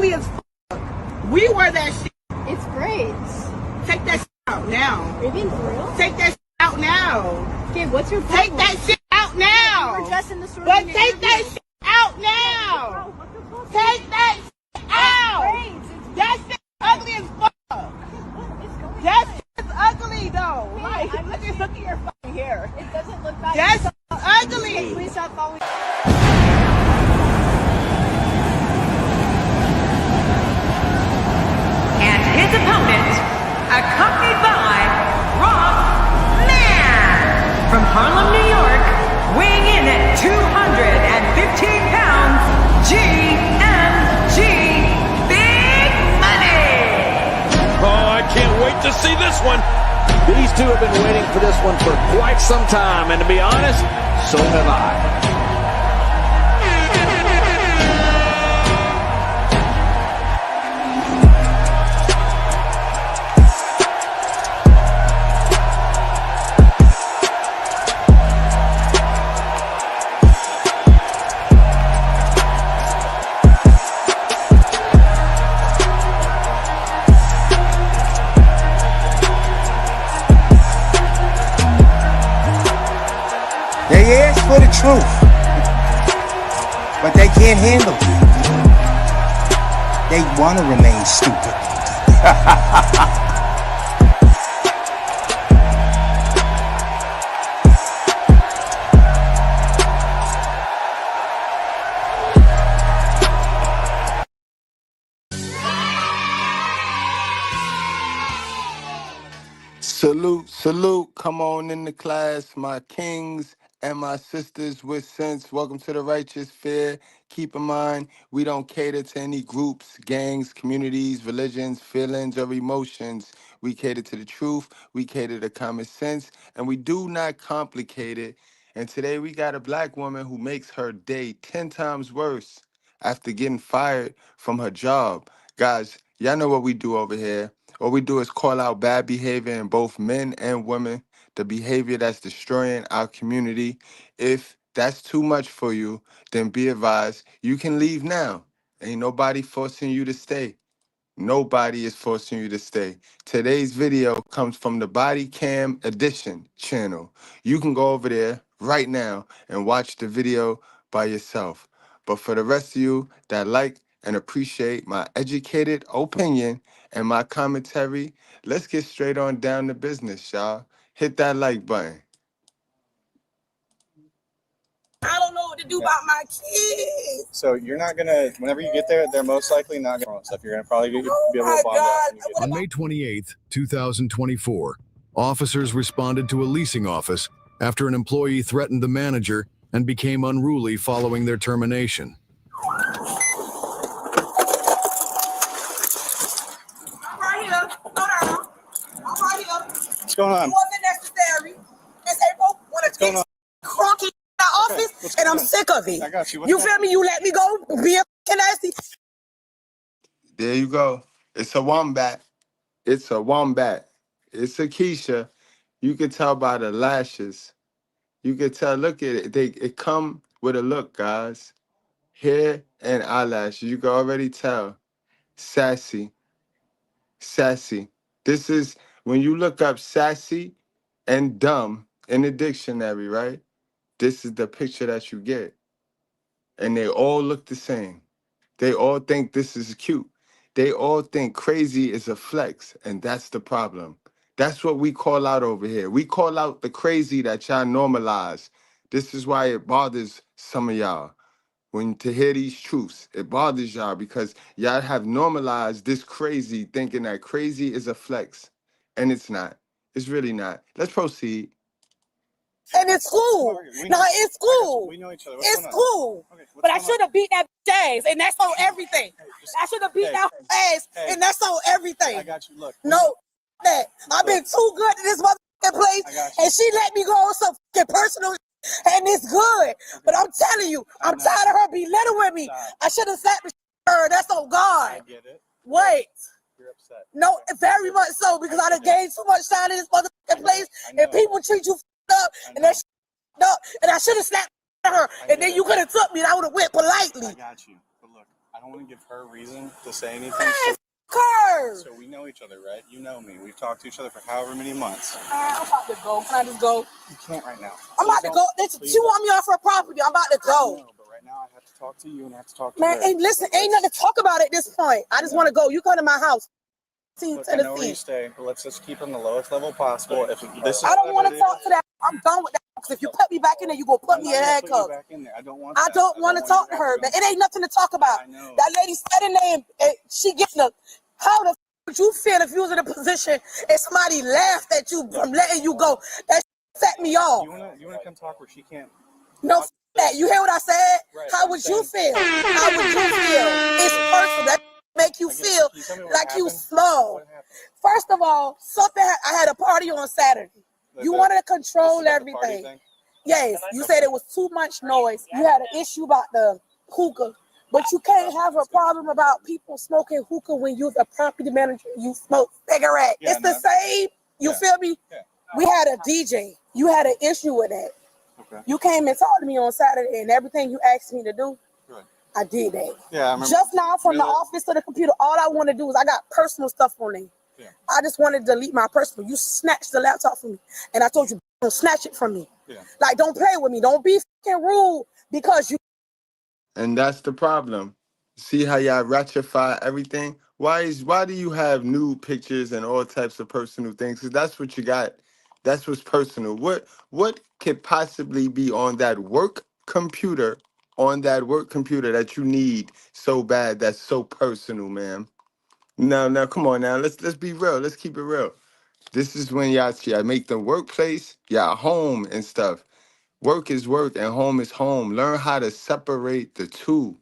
ugly as fuck. We wear that shit. It's great. Take that shit out now. Are you being for real? Take that shit out now. Okay, what's your problem? Take that shit out now. You were dressed in the store. But take that shit out now. Take that shit out. That shit ugly as fuck. That shit's ugly though. Like, look at your fucking hair. It doesn't look bad. That's ugly. Please stop following. And his opponent, accompanied by Rob Man from Harlem, New York, weighing in at 215 pounds, GMG Big Money. Oh, I can't wait to see this one. These two have been waiting for this one for quite some time, and to be honest, so have I. They ask for the truth, but they can't handle it. They want to remain stupid. Salute, salute. Come on in the class, my kings and my sisters with sense. Welcome to the Righteous Fair. Keep in mind, we don't cater to any groups, gangs, communities, religions, feelings, or emotions. We cater to the truth, we cater to common sense, and we do not complicate it. And today we got a black woman who makes her day 10 times worse after getting fired from her job. Guys, y'all know what we do over here. All we do is call out bad behavior in both men and women, the behavior that's destroying our community. If that's too much for you, then be advised, you can leave now. Ain't nobody forcing you to stay. Nobody is forcing you to stay. Today's video comes from the Body Cam Edition channel. You can go over there right now and watch the video by yourself. But for the rest of you that like and appreciate my educated opinion and my commentary, let's get straight on down to business, y'all. Hit that like button. I don't know what to do about my kids. So you're not gonna, whenever you get there, they're most likely not gonna stuff. You're gonna probably be able to bond out. On May 28th, 2024, officers responded to a leasing office after an employee threatened the manager and became unruly following their termination. I'm right here. Hold on. I'm right here. What's going on? It wasn't necessary. It's April when a going on? crunky office, and I'm sick of it. I got you. You feel me? You let me go. Be a nasty. There you go. It's a wombat. It's a wombat. It's a Keisha. You can tell by the lashes. You can tell, look at it. It come with a look, guys. Hair and eyelashes. You can already tell. Sassy. Sassy. This is, when you look up sassy and dumb in the dictionary, right? This is the picture that you get. And they all look the same. They all think this is cute. They all think crazy is a flex, and that's the problem. That's what we call out over here. We call out the crazy that y'all normalize. This is why it bothers some of y'all. When to hear these truths, it bothers y'all because y'all have normalized this crazy, thinking that crazy is a flex, and it's not. It's really not. Let's proceed. And it's cool. No, it's cool. We know each other. It's cool. Okay, but I should have beat that ass, and that's on everything. I should have beat that ass, and that's on everything. I got you. Look. No, that. I've been too good to this motherfucking place, and she let me go on some fucking personal and it's good. But I'm telling you, I'm tired of her belittling me. I should have slapped her. That's on God. I get it. Wait. You're upset. No, very much so, because I done gained too much time in this motherfucking place, and people treat you up, and that up, and I should have slapped her, and then you could have took me, and I would have went politely. I got you. But look, I don't want to give her a reason to say anything. Man, her. So we know each other, right? You know me. We've talked to each other for however many months. I'm about to go. Can I just go? You can't right now. I'm about to go. She want me off her property. I'm about to go. No, but right now I have to talk to you and I have to talk to Man, her. hey, listen, ain't nothing to talk about at this point. I just want to go. You come to my house. Look, I know where you stay, but let's just keep on the lowest level possible. If this is I don't want to talk to that. I'm done with that. Because if you put me back in there, you gonna put me in handcuffs. I don't want to talk to her, man. It ain't nothing to talk about. That lady sitting there and she getting a. How the f would you feel if you was in a position and somebody laughed at you from letting you go? That set me off. You wanna come talk where she can't? No, that. You hear what I said? Right, how would you feel? How would you feel? It's personal. That make you feel like you slow. First of all, I had a party on Saturday. You wanted to control everything. Yes, you said it was too much noise. You had an issue about the hookah, but you can't have a problem about people smoking hookah when you're the property manager. You smoke cigarette. It's the same. You feel me? Yeah. We had a DJ. You had an issue with that. Okay. You came and talked to me on Saturday, and everything you asked me to do, I did that. Yeah, I remember. Just now from the office to the computer, all I want to do is I got personal stuff on there. Yeah. I just wanted to delete my personal. You snatched the laptop from me, and I told you don't snatch it from me. Yeah. Like, don't play with me. Don't be fucking rude because you. And that's the problem. See how y'all ratify everything? Why do you have nude pictures and all types of personal things? Because that's what you got. That's what's personal. What could possibly be on that work computer, that you need so bad that's so personal, ma'am? Now, come on now. Let's be real. Let's keep it real. This is when y'all make the workplace, y'all home and stuff. Work is work and home is home. Learn how to separate the two.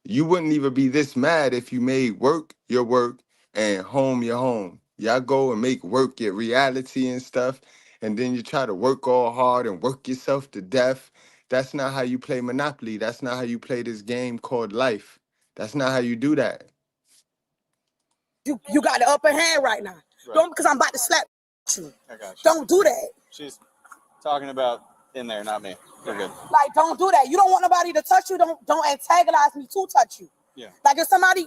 You wouldn't even be this mad if you made work your work and home your home. Y'all go and make work your reality and stuff, and then you try to work all hard and work yourself to death. That's not how you play Monopoly. That's not how you play this game called life. That's not how you do that. You got the upper hand right now. Right. Don't, because I'm about to slap you. I got you. Don't do that. She's talking about in there, not me. We're good. Like, don't do that. You don't want nobody to touch you. Don't antagonize me to touch you. Yeah. Like if somebody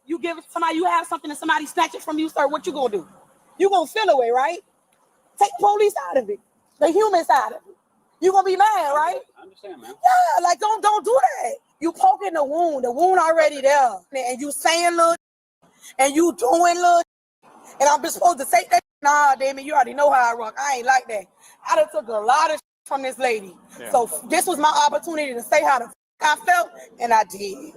you have something and somebody snatch it from you, sir, what you gonna do? You gonna feel away, right? Take the police out of it, the human side of it. You gonna be mad, right? I understand, man. Yeah, like don't do that. You poking the wound already there, and you saying look, and you doing look, and I'm just supposed to say that. Nah, damn it, you already know how I rock. I ain't like that. I done took a lot of from this lady. Yeah. So this was my opportunity to say how the I felt, and I did.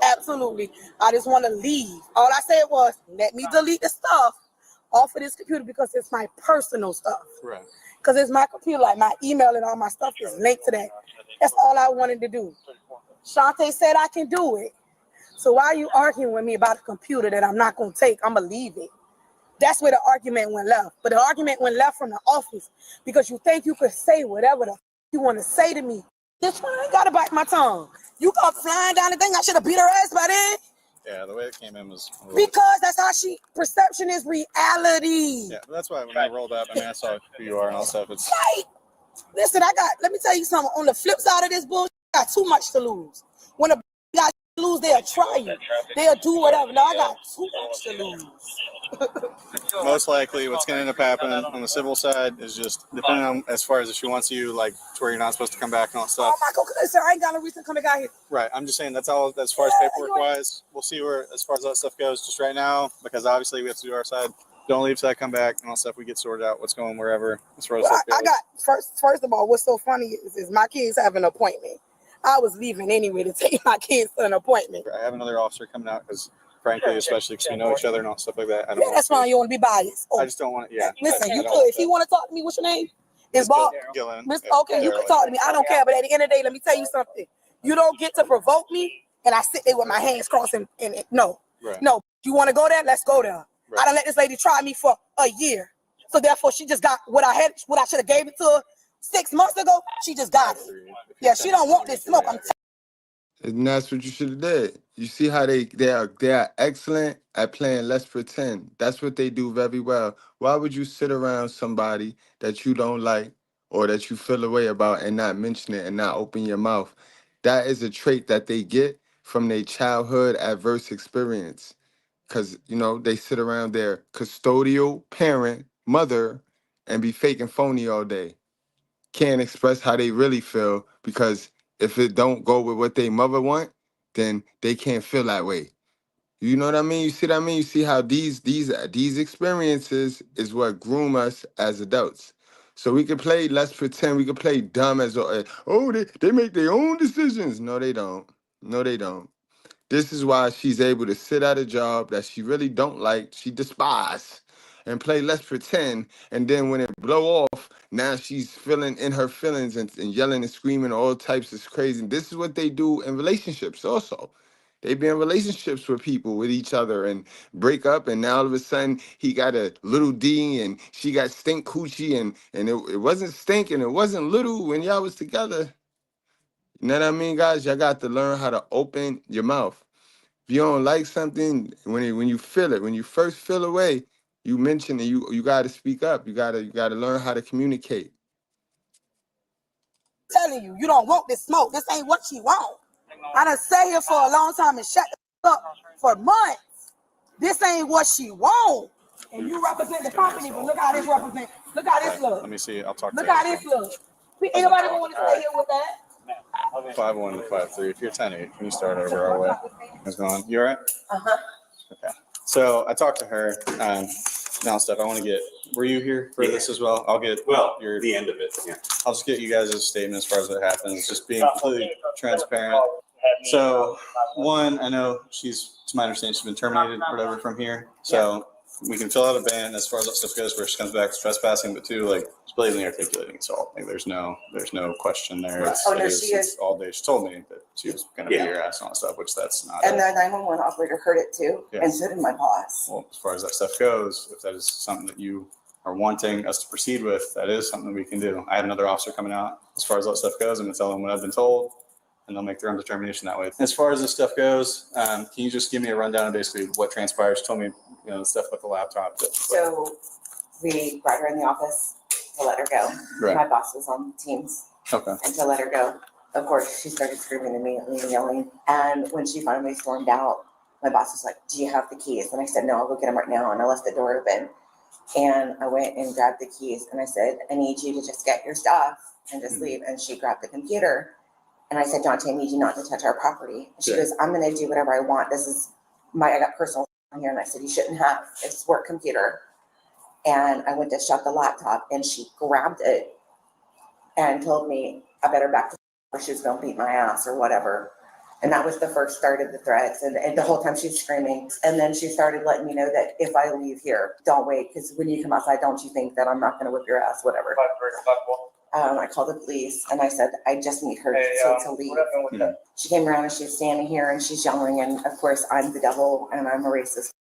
Absolutely. I just want to leave. All I said was, let me delete the stuff off of this computer because it's my personal stuff. Right. Because it's my computer, like my email and all my stuff is linked to that. That's all I wanted to do. Shantae said I can do it. So why are you arguing with me about a computer that I'm not going to take? I'm going to leave it. That's where the argument went left. But the argument went left from the office because you think you could say whatever the you want to say to me. This one, I ain't got to bite my tongue. You come flying down the thing, I should have beat her ass by then. Yeah, the way it came in was... Because that's how perception is reality. Yeah, that's why when I rolled up, I mean, I saw who you are and all stuff. It's like, listen, let me tell you something. On the flip side of this bullshit, I got too much to lose. When a got to lose, they'll try you. They'll do whatever. Now I got too much to lose. Most likely what's going to end up happening on the civil side is just depending on as far as if she wants you like to where you're not supposed to come back and all that stuff. Oh my God, listen, I ain't got no reason coming out here. Right, I'm just saying that's all as far as paperwork wise. We'll see where as far as that stuff goes just right now because obviously we have to do our side. Don't leave till I come back and all that stuff we get sorted out what's going wherever as far as that goes. I got first of all, what's so funny is my kids have an appointment. I was leaving anyway to take my kids to an appointment. I have another officer coming out because frankly, especially because we know each other and all stuff like that. That's fine. You want to be biased. I just don't want to, yeah. Listen, you could. If you want to talk to me, what's your name? It's Bob. Gillen. Okay, you can talk to me. I don't care. But at the end of the day, let me tell you something. You don't get to provoke me, and I sit there with my hands crossed and no. Right. No. You want to go there? Let's go there. Right. I done let this lady try me for a year. So therefore, she just got what I should have gave it to her 6 months ago. She just got it. Yeah, she don't want this smoke. And that's what you should have did. You see how they are excellent at playing let's pretend. That's what they do very well. Why would you sit around somebody that you don't like or that you feel a way about and not mention it and not open your mouth? That is a trait that they get from their childhood adverse experience. Because, you know, they sit around their custodial parent, mother, and be fake and phony all day. Can't express how they really feel because if it don't go with what they mother want, then they can't feel that way. You know what I mean? You see what I mean? You see how these experiences is what groom us as adults. So we can play let's pretend, we can play dumb as oh they make their own decisions. No, they don't. No, they don't. This is why she's able to sit at a job that she really don't like, she despise, and play let's pretend. And then when it blow off, now she's feeling in her feelings and yelling and screaming all types of crazy. This is what they do in relationships also. They be in relationships with people, with each other, and break up, and now all of a sudden he got a little D and she got stink coochie, and it wasn't stink and it wasn't little when y'all was together. You know what I mean, guys? Y'all got to learn how to open your mouth. If you don't like something, when you feel it, when you first feel away, you mention it. You got to speak up. You got to learn how to communicate. Telling you, you don't want this smoke. This ain't what she want. I done sat here for a long time and shut the up for months. This ain't what she want. And you represent the company, but look how this represent. Look how this look. Let me see. I'll talk to Look you. how this look. Anybody gonna want to stay here with that? 5'1" to 5'3". If you're 10'8", can you start over our way? How's it going? You all right? Uh-huh. Okay. So I talked to her. Now, Steph, I want to get. Were you here for this as well? I'll get the end of it. Yeah. I'll just get you guys' statement as far as what happens. Just being completely transparent. So, one, I know she's, to my understanding, she's been terminated or whatever from here. So we can fill out a ban as far as that stuff goes, where she comes back to trespassing. But two, like, it's blatantly articulating assault. Like, there's no question there. It's all day. She told me that she was going to beat your ass on stuff, which that's not. And the 911 operator heard it too, and so did my boss. Well, as far as that stuff goes, if that is something that you are wanting us to proceed with, that is something we can do. I had another officer coming out. As far as that stuff goes, I'm going to tell them what I've been told, and they'll make their own determination that way. As far as this stuff goes, can you just give me a rundown of basically what transpires? She told me, the stuff with the laptop. So we brought her in the office to let her go. Right. My boss was on Teams. Okay. And to let her go. Of course, she started screaming immediately and yelling. And when she finally stormed out, my boss was like, "Do you have the keys?" And I said, "No, I'll go get them right now." And I left the door open. And I went and grabbed the keys. And I said, "I need you to just get your stuff and just leave." And she grabbed the computer. And I said, "Dante, I need you not to touch our property." And she goes, "I'm going to do whatever I want. This is I got personal here." And I said, "You shouldn't have. It's work computer." And I went to shut the laptop, and she grabbed it and told me I better back to or she was going to beat my ass or whatever. And that was the first start of the threats. And the whole time she's screaming. And then she started letting me know that if I leave here, don't wait. Because when you come outside, don't you think that I'm not going to whip your ass, whatever. I called the police and I said, "I just need her to leave." She came around and she's standing here and she's yelling. And of course, I'm the devil and I'm a racist.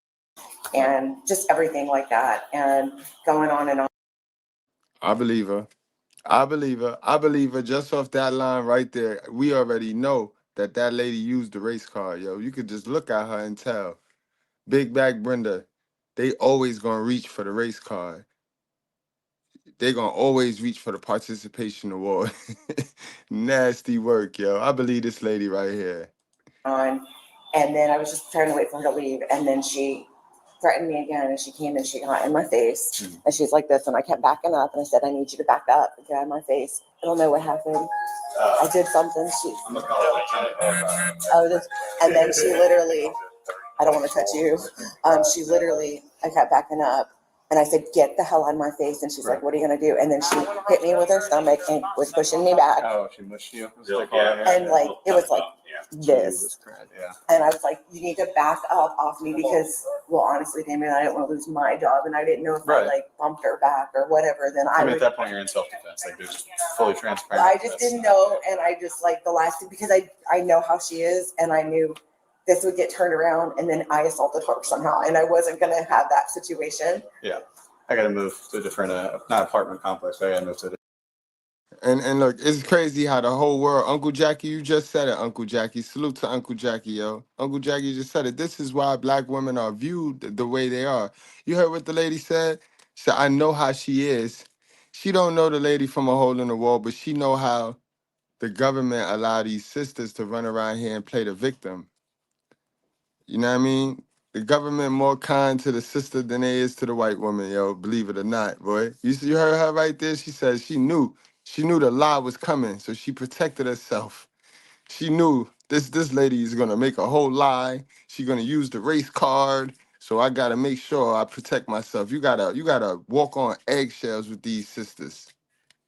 And just everything like that. And going on and on. I believe her. I believe her. I believe her just off that line right there. We already know that lady used the race card, yo. You could just look at her and tell. Big Back Brenda, they always gonna reach for the race card. They gonna always reach for the participation award. Nasty work, yo. I believe this lady right here. And then I was just trying to wait for her to leave. And then she threatened me again, and she came and she got in my face, and she's like this, and I kept backing up, and I said, "I need you to back up and get out of my face." I don't know what happened. I did something. And then she literally, I don't want to touch you. She literally, I kept backing up, and I said, "Get the hell out of my face." And she's like, "What are you gonna do?" And then she hit me with her stomach and was pushing me back. Oh, she mushed you. And like it was like this. And I was like, "You need to back up off me because, well, honestly, Damien, I didn't want to lose my job, and I didn't know if I like bumped her back or whatever. Then I mean, at that point, you're in self-defense. Like, you're just fully transparent. I just didn't know, and I just like the last thing because I know how she is, and I knew this would get turned around, and then I assaulted her somehow, and I wasn't gonna have that situation. Yeah, I got to move to a different, not apartment complex. But I got to move to. And look, it's crazy how the whole world, Uncle Jackie, you just said it, Uncle Jackie. Salute to Uncle Jackie, yo. Uncle Jackie just said it. This is why black women are viewed the way they are. You heard what the lady said? She said, "I know how she is." She don't know the lady from a hole in the wall, but she know how the government allow these sisters to run around here and play the victim. You know what I mean? The government more kind to the sister than they is to the white woman, yo. Believe it or not, boy. You heard her right there? She said she knew the lie was coming, so she protected herself. She knew this lady is gonna make a whole lie. She gonna use the race card. So I gotta make sure I protect myself. You gotta walk on eggshells with these sisters.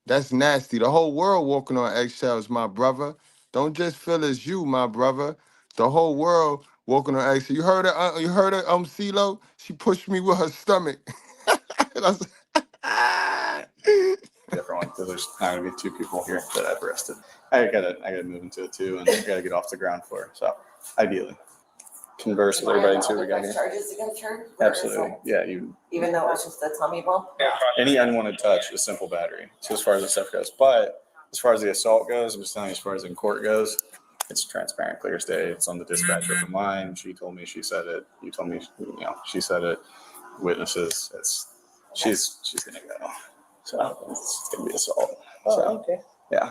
That's nasty. The whole world walking on eggshells, my brother. Don't just feel it's you, my brother. The whole world walking on eggshells. You heard her? You heard her? CeeLo? She pushed me with her stomach. That's- Different one because there's not gonna be two people here that I've arrested. I gotta move into it too, and I gotta get off the ground floor. So ideally, converse with everybody until we got here. Charges against her? Absolutely, yeah. Even though it was just a tummy bump? Any unwanted touch is simple battery. So as far as the stuff goes, but as far as the assault goes, I'm just telling you, as far as in court goes, it's transparent, clear as day. It's on the dispatch open line. She told me she said it. You told me, she said it. Witnesses. She's gonna go. So it's gonna be assault. Okay. Yeah.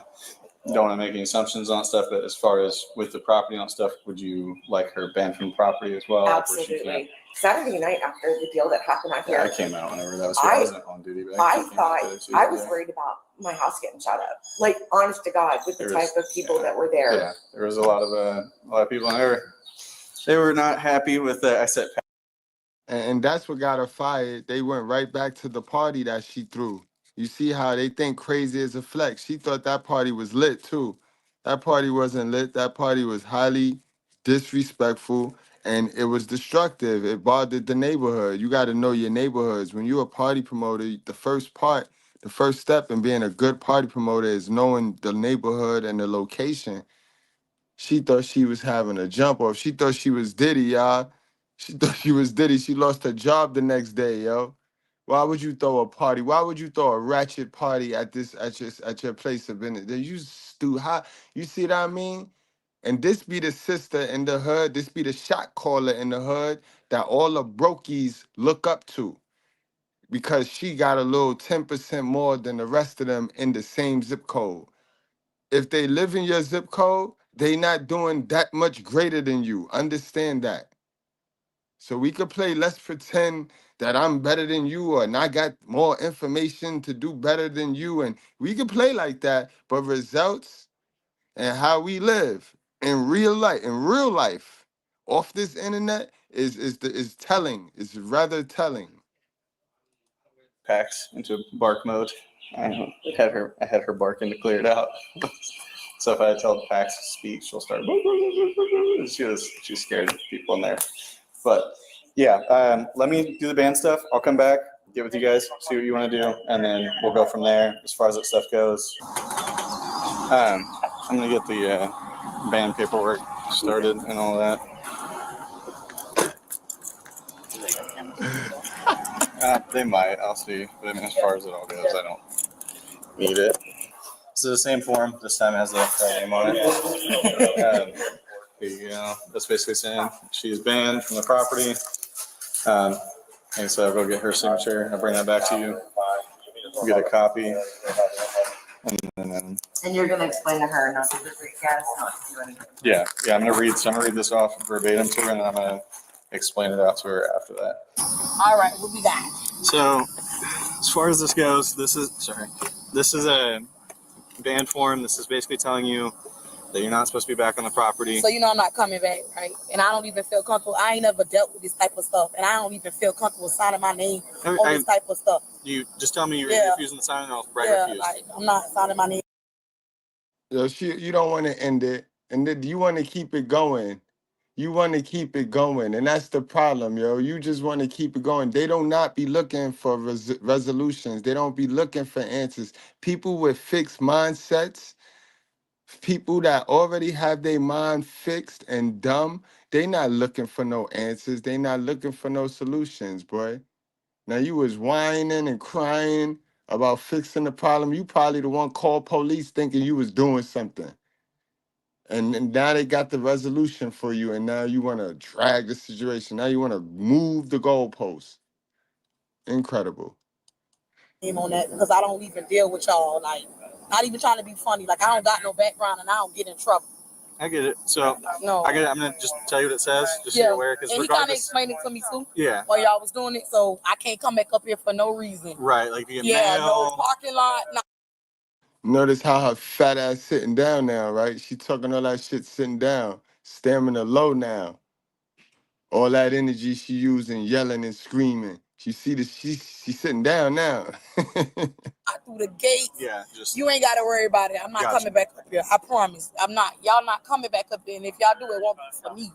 Don't want to make any assumptions on stuff, but as far as with the property on stuff, would you like her banned from the property as well? Absolutely. Saturday night after the deal that happened out here, I came out whenever that was. I wasn't on duty, but I thought I was worried about my house getting shot up. Like, honest to God, with the type of people that were there. Yeah, there was a lot of people in there. They were not happy with that. I said, and that's what got her fired. They went right back to the party that she threw. You see how they think crazy as a flex. She thought that party was lit too. That party wasn't lit. That party was highly disrespectful and it was destructive. It bothered the neighborhood. You got to know your neighborhoods. When you're a party promoter, the first step in being a good party promoter is knowing the neighborhood and the location. She thought she was having a jump off. She thought she was Diddy, y'all. She thought she was Diddy. She lost her job the next day, yo. Why would you throw a party? Why would you throw a ratchet party at your place of business? You how you see what I mean? And this be the sister in the hood. This be the shot caller in the hood that all the brokies look up to because she got a little 10% more than the rest of them in the same zip code. If they live in your zip code, they not doing that much greater than you. Understand that. So we could play let's pretend that I'm better than you and I got more information to do better than you. And we could play like that, but results and how we live in real life, off this internet is telling. It's rather telling. Pax into bark mode. I had her barking to clear it out. So if I tell Pax to speak, she'll start. She's scared of people in there. But yeah, let me do the band stuff. I'll come back, get with you guys, see what you want to do, and then we'll go from there as far as that stuff goes. I'm gonna get the band paperwork started and all that. They might. I'll see. But I mean, as far as it all goes, I don't need it. This is the same form. This time it has the name on it. There you go. That's basically saying she's banned from the property. And so I'll go get her signature. I'll bring that back to you. Get a copy. And you're going to explain to her not to do gas, not to do anything. Yeah. I'm going to read this off verbatim to her, and then I'm going to explain it out to her after that. All right, what we got? So, as far as this goes, this is a ban form. This is basically telling you that you're not supposed to be back on the property. So I'm not coming back, right? And I don't even feel comfortable. I ain't never dealt with this type of stuff, and I don't even feel comfortable signing my name on this type of stuff. You just tell me you're refusing to sign, and I'll write refuse. I'm not signing my name. Yo, you don't want to end it, and then you want to keep it going. You want to keep it going, and that's the problem, yo. You just want to keep it going. They don't not be looking for resolutions. They don't be looking for answers. People with fixed mindsets, people that already have their mind fixed and dumb, they not looking for no answers. They not looking for no solutions, boy. Now, you was whining and crying about fixing the problem. You probably the one called police thinking you was doing something. And now they got the resolution for you, and now you want to drag the situation. Now you want to move the goalposts. Incredible. On that because I don't even deal with y'all, like, not even trying to be funny. Like, I don't got no background and I don't get in trouble. I get it. So No. I get it. I'm gonna just tell you what it says, just so you're aware. Because and he kind of explained it to me too. Yeah. While y'all was doing it, so I can't come back up here for no reason. Right. Like you get mail. No parking lot. No. Notice how her fat ass sitting down now, right? She talking all that shit sitting down. Stamina low now. All that energy she using, yelling and screaming. She see this, she's sitting down now. I through the gate. Yeah. Just. You ain't got to worry about it. I'm not coming back up here. I promise. I'm not. Y'all not coming back up here. And if y'all do, it won't be for me.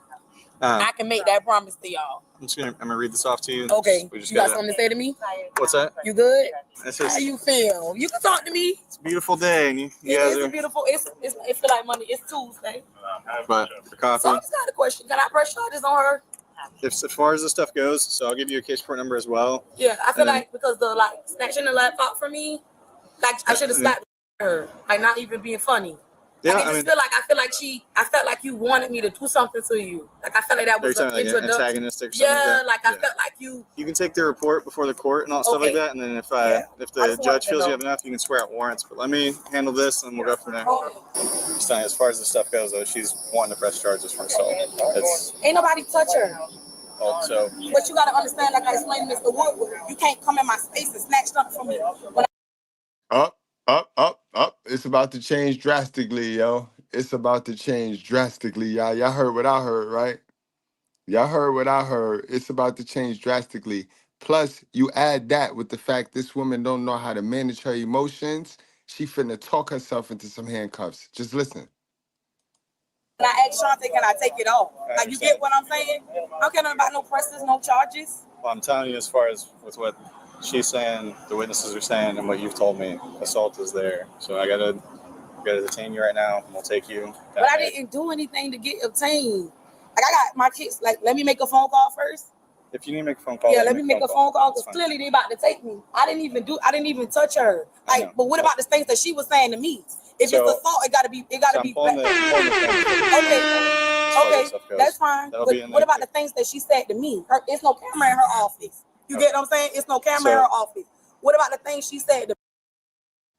I can make that promise to y'all. I'm gonna read this off to you. Okay. We just You got something to say to me? What's that? You good? It's just, how you feel? You can talk to me. It's a beautiful day, and you guys It's are. a beautiful. It feel like Monday. It's Tuesday. But for coffee. So I just got a question. Can I press charges on her? If as far as this stuff goes, so I'll give you a case report number as well. Yeah, I feel like because the snatching the laptop from me, like I should have slapped her. Like not even being funny. Yeah, I feel like you wanted me to do something to you. Like I felt like that was an introduction. Antagonistic. I felt like you. You can take the report before the court and all stuff like that, and then if the judge feels you have enough, you can swear out warrants. But let me handle this, and we'll go from there. Just telling you, as far as the stuff goes, though, she's wanting to press charges for assault. Ain't nobody touch her. So. But you gotta understand, like I explained to Mr. Woodward, you can't come in my space and snatch something from me. Up. It's about to change drastically, yo. It's about to change drastically, y'all. Y'all heard what I heard, right? Y'all heard what I heard. It's about to change drastically. Plus, you add that with the fact this woman don't know how to manage her emotions. She finna talk herself into some handcuffs. Just listen. And I asked Shante, can I take it off? Like, you get what I'm saying? I don't care nothing about no presses, no charges. Well, I'm telling you, as far as with what she's saying, the witnesses are saying, and what you've told me, assault is there. So I gotta detain you right now, and we'll take you. But I didn't do anything to get obtained. Like, I got my kids, like, let me make a phone call first. If you need to make a phone call, yeah, let me make a phone call, because clearly they about to take me. I didn't even touch her. Like, but what about the things that she was saying to me? If it's assault, it gotta be. Okay, that's fine. But what about the things that she said to me? It's no camera in her office. You get what I'm saying? It's no camera in her office. What about the things she said to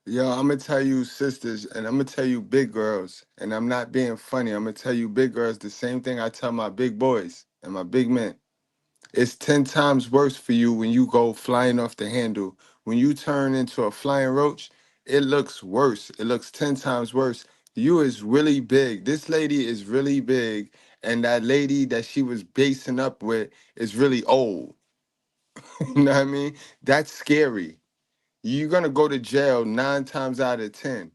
me? Yo, I'm going to tell you sisters, and I'm going to tell you big girls, and I'm not being funny. I'm going to tell you big girls the same thing I tell my big boys and my big men. It's 10 times worse for you when you go flying off the handle. When you turn into a flying roach, it looks worse. It looks 10 times worse. You is really big. This lady is really big, and that lady that she was basing up with is really old. You know what I mean? That's scary. You're going to go to jail 9 times out of 10.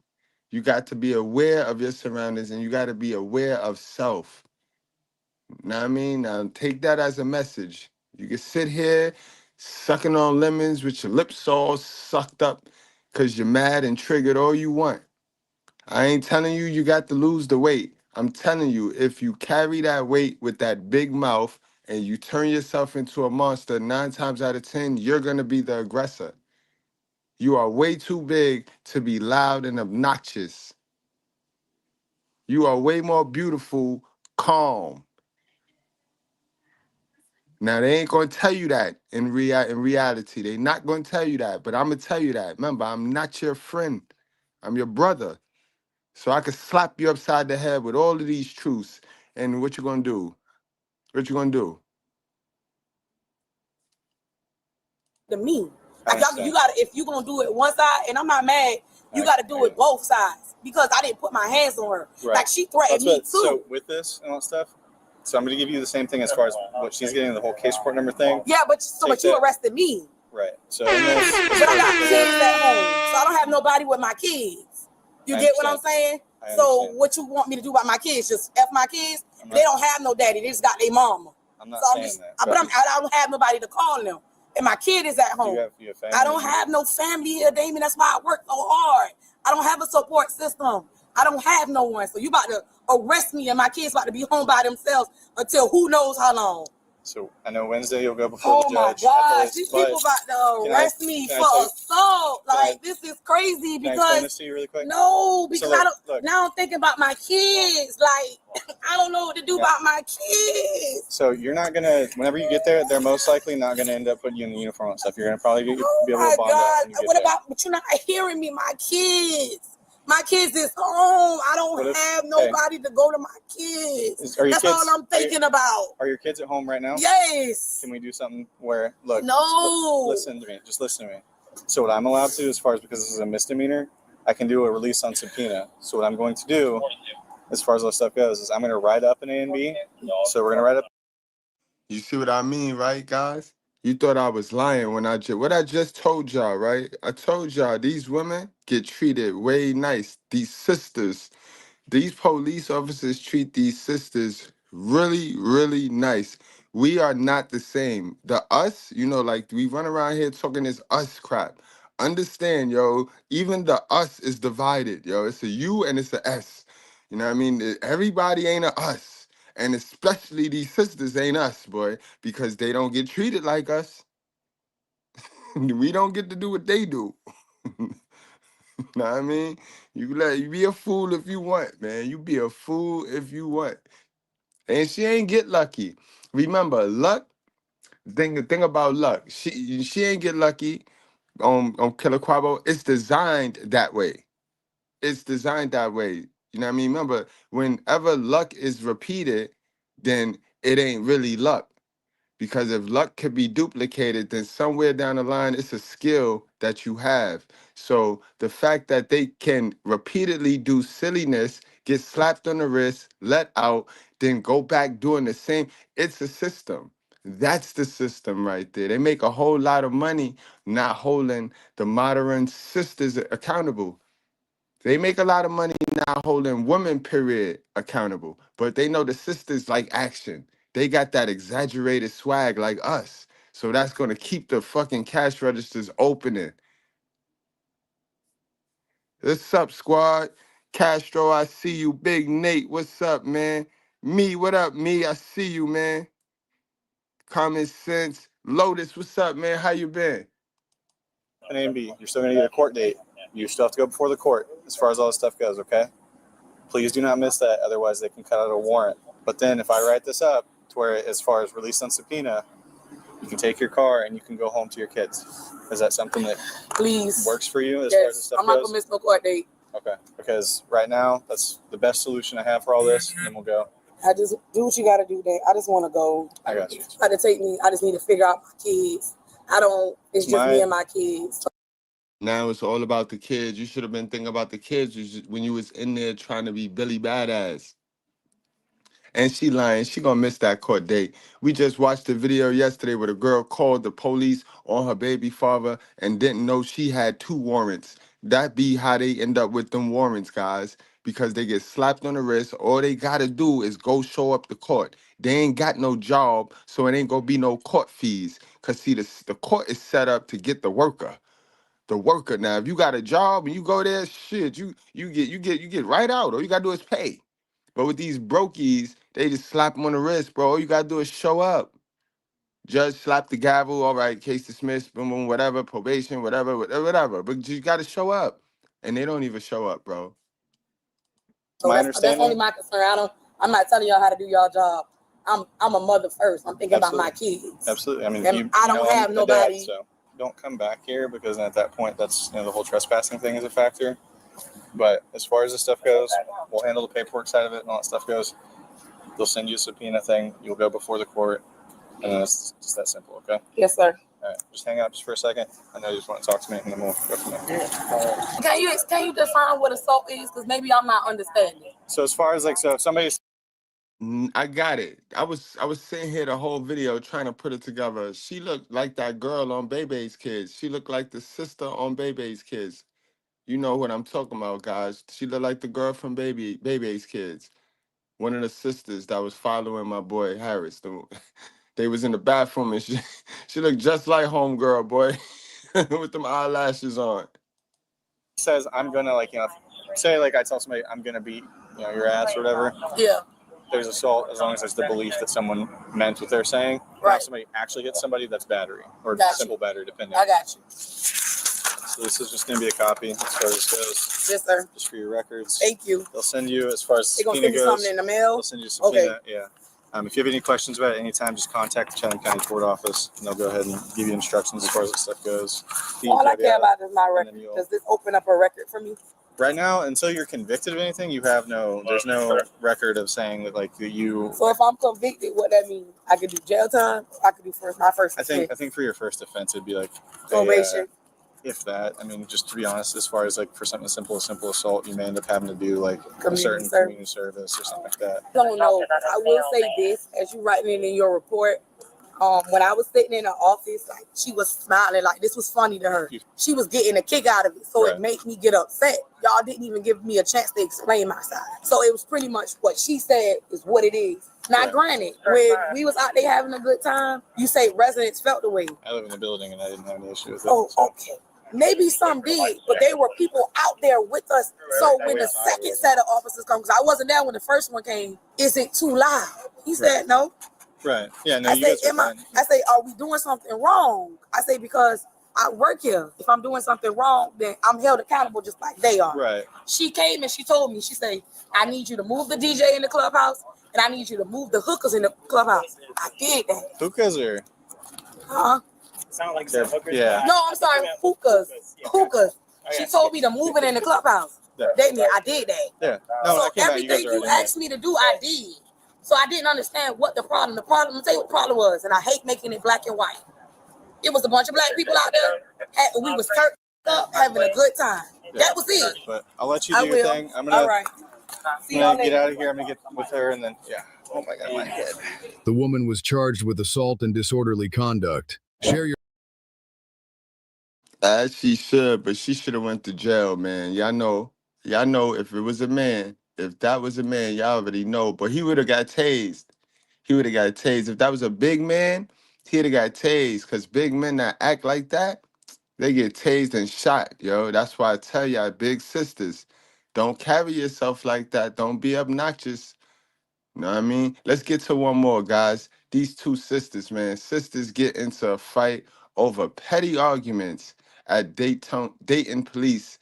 You got to be aware of your surroundings, and you got to be aware of self. You know what I mean? Now, take that as a message. You can sit here sucking on lemons with your lips all sucked up because you're mad and triggered all you want. I ain't telling you you got to lose the weight. I'm telling you, if you carry that weight with that big mouth and you turn yourself into a monster 9 times out of 10, you're going to be the aggressor. You are way too big to be loud and obnoxious. You are way more beautiful, calm. Now, they ain't going to tell you that in reality. They're not going to tell you that, but I'm going to tell you that. Remember, I'm not your friend. I'm your brother. So I could slap you upside the head with all of these truths. And what you going to do? What you going to do? To me. Like, you gotta, if you gonna do it one side, and I'm not mad, you gotta do it both sides. Because I didn't put my hands on her. Right. Like, she threatened me too. So with this and all that stuff, so I'm gonna give you the same thing as far as what she's getting, the whole case report number thing. Yeah, but you arrested me. Right. So in this, but I got kids at home, so I don't have nobody with my kids. You get what I'm saying? So what you want me to do about my kids? Just F my kids? They don't have no daddy. They just got their mama. I'm not saying that. But I don't have nobody to call them. And my kid is at home. You have family? I don't have no family here, Damien. That's why I work so hard. I don't have a support system. I don't have no one. So you about to arrest me and my kids about to be home by themselves until who knows how long. So I know Wednesday you'll go before the judge. Oh my gosh, these people about to arrest me for assault. Like, this is crazy because. Can I explain this to you really quick? No, because now I'm thinking about my kids. Like, I don't know what to do about my kids. So you're not gonna. Whenever you get there, they're most likely not gonna end up putting you in the uniform and stuff. You're gonna probably be able to bond out. What about? But you're not hearing me. My kids. My kids is home. I don't What if- have nobody to go to my kids. Are your That's kids- all I'm thinking about. Are your kids at home right now? Yes. Can we do something where, look, No. listen to me. Just listen to me. So what I'm allowed to, as far as because this is a misdemeanor, I can do a release on subpoena. So what I'm going to do, as far as all this stuff goes, is I'm going to write up an A and B. So we're going to write up. You see what I mean, right, guys? You thought I was lying when what I just told y'all, right? I told y'all these women get treated way nice. These sisters, these police officers treat these sisters really, really nice. We are not the same. The us, you know, like we run around here talking this us crap. Understand, yo, even the us is divided, yo. It's a you and it's a S. You know what I mean? Everybody ain't a us. And especially these sisters ain't us, boy, because they don't get treated like us. We don't get to do what they do. Know what I mean? You be a fool if you want, man. You be a fool if you want. And she ain't get lucky. Remember, luck, thing about luck. She ain't get lucky on Killer Quabo. It's designed that way. It's designed that way. You know what I mean? Remember, whenever luck is repeated, then it ain't really luck. Because if luck could be duplicated, then somewhere down the line, it's a skill that you have. So the fact that they can repeatedly do silliness, get slapped on the wrist, let out, then go back doing the same, it's a system. That's the system right there. They make a whole lot of money not holding the modern sisters accountable. They make a lot of money now holding women, period, accountable. But they know the sisters like action. They got that exaggerated swag like us. So that's going to keep the fucking cash registers opening. What's up, squad? Castro, I see you. Big Nate, what's up, man? Me, what up, me? I see you, man. Common Sense. Lotus, what's up, man? How you been? An A and B. You're still going to get a court date. You still have to go before the court as far as all this stuff goes, okay? Please do not miss that. Otherwise, they can cut out a warrant. But then if I write this up to where as far as release on subpoena, you can take your car and you can go home to your kids. Is that something that Please works for you as far as this stuff I'm not goes? gonna miss no court date. Okay. Because right now, that's the best solution I have for all this. And then we'll go. I just do what you gotta do, Dave. I just want to go. I got you. Try to take me. I just need to figure out my kids. It's just me and my kids. Now it's all about the kids. You should have been thinking about the kids when you was in there trying to be Billy Badass. And she lying. She gonna miss that court date. We just watched a video yesterday where the girl called the police on her baby father and didn't know she had 2 warrants. That be how they end up with them warrants, guys. Because they get slapped on the wrist. All they gotta do is go show up to court. They ain't got no job, so it ain't gonna be no court fees. Cause see, the court is set up to get the worker. The worker. Now, if you got a job and you go there, shit, you get right out. All you gotta do is pay. But with these brokies, they just slap them on the wrist, bro. All you gotta do is show up. Judge slap the gavel. All right, case dismissed. Boom, boom, whatever. Probation, whatever. But you gotta show up, and they don't even show up, bro. So that's only my concern. I'm not telling y'all how to do y'all job. I'm a mother first. I'm thinking about my kids. Absolutely. I mean, I don't have nobody. Dad, so don't come back here because at that point, that's the whole trespassing thing is a factor. But as far as this stuff goes, we'll handle the paperwork side of it and all that stuff goes. They'll send you a subpoena thing. You'll go before the court, and then it's just that simple. Okay. Yes, sir. All right. Just hang out just for a second. I know you just want to talk to me, and then we'll go from there. Can you define what assault is? Because maybe I'm not understanding. So as far as if somebody's I got it. I was sitting here the whole video trying to put it together. She looked like that girl on Bebe's Kids. She looked like the sister on Bebe's Kids. You know what I'm talking about, guys. She looked like the girl from Bebe's Kids. One of the sisters that was following my boy Harris. They was in the bathroom and she looked just like homegirl, boy, with them eyelashes on. says, I'm going to say I tell somebody I'm going to beat, your ass or whatever. Yeah. There's assault as long as there's the belief that someone meant what they're saying. Right. If somebody actually hits somebody, that's battery or simple battery, depending. I got you. So this is just going to be a copy as far as this goes. Yes, sir. Just for your records. Thank you. They'll send you, as far as they're subpoena gonna send you goes. something in the mail? They'll send you subpoena, okay. Yeah. If you have any questions about it anytime, just contact the Chatham County Court Office, and they'll go ahead and give you instructions as far as this stuff goes. All I care about is my record. Does this open up a record for me? Right now, until you're convicted of anything, there's no record of saying that like you. So if I'm convicted, what that means? I could do jail time. I could do my first. I think for your first offense, it'd be like probation. If that, I mean, just to be honest, as far as like for something simple assault, you may end up having to do like a certain community service or something like that. I don't know. I will say this, as you writing it in your report. When I was sitting in her office, like she was smiling, like this was funny to her. She was getting a kick out of it, so it made me get upset. Y'all didn't even give me a chance to explain my side. So it was pretty much what she said is what it is. Now, granted, when we was out there having a good time, you say residents felt the way. I live in the building and I didn't have any issue with it. Oh, okay. Maybe some did, but there were people out there with us. So when the second set of officers come, because I wasn't there when the first one came, is it too loud? He said no. Right. Yeah. No. I say, are we doing something wrong? I say because I work here. If I'm doing something wrong, then I'm held accountable just like they are. Right. She came and she told me, she said, I need you to move the DJ in the clubhouse, and I need you to move the hookers in the clubhouse. I did that. Hookers or? Sound like some hookers. Yeah. No, I'm sorry, hookers. Hookers. She told me to move it in the clubhouse. That mean I did that. Yeah. No, so everything you asked me to do, I did. So I didn't understand what the problem. I'll tell you what the problem was, and I hate making it black and white. It was a bunch of black people out there. We was turned up, having a good time. Yeah. That was it. But I'll let you do your thing. I'm gonna get out of here. I'm gonna get with her, and then Oh my God, my head. The woman was charged with assault and disorderly conduct. Share your. As she should, but she should have went to jail, man. Y'all know if it was a man, if that was a man, y'all already know. But he would have got tased. If that was a big man, he'd have got tased. Because big men that act like that, they get tased and shot, yo. That's why I tell y'all, big sisters, don't carry yourself like that. Don't be obnoxious. You know what I mean? Let's get to one more, guys. These two sisters, man. Sisters get into a fight over petty arguments at Dayton police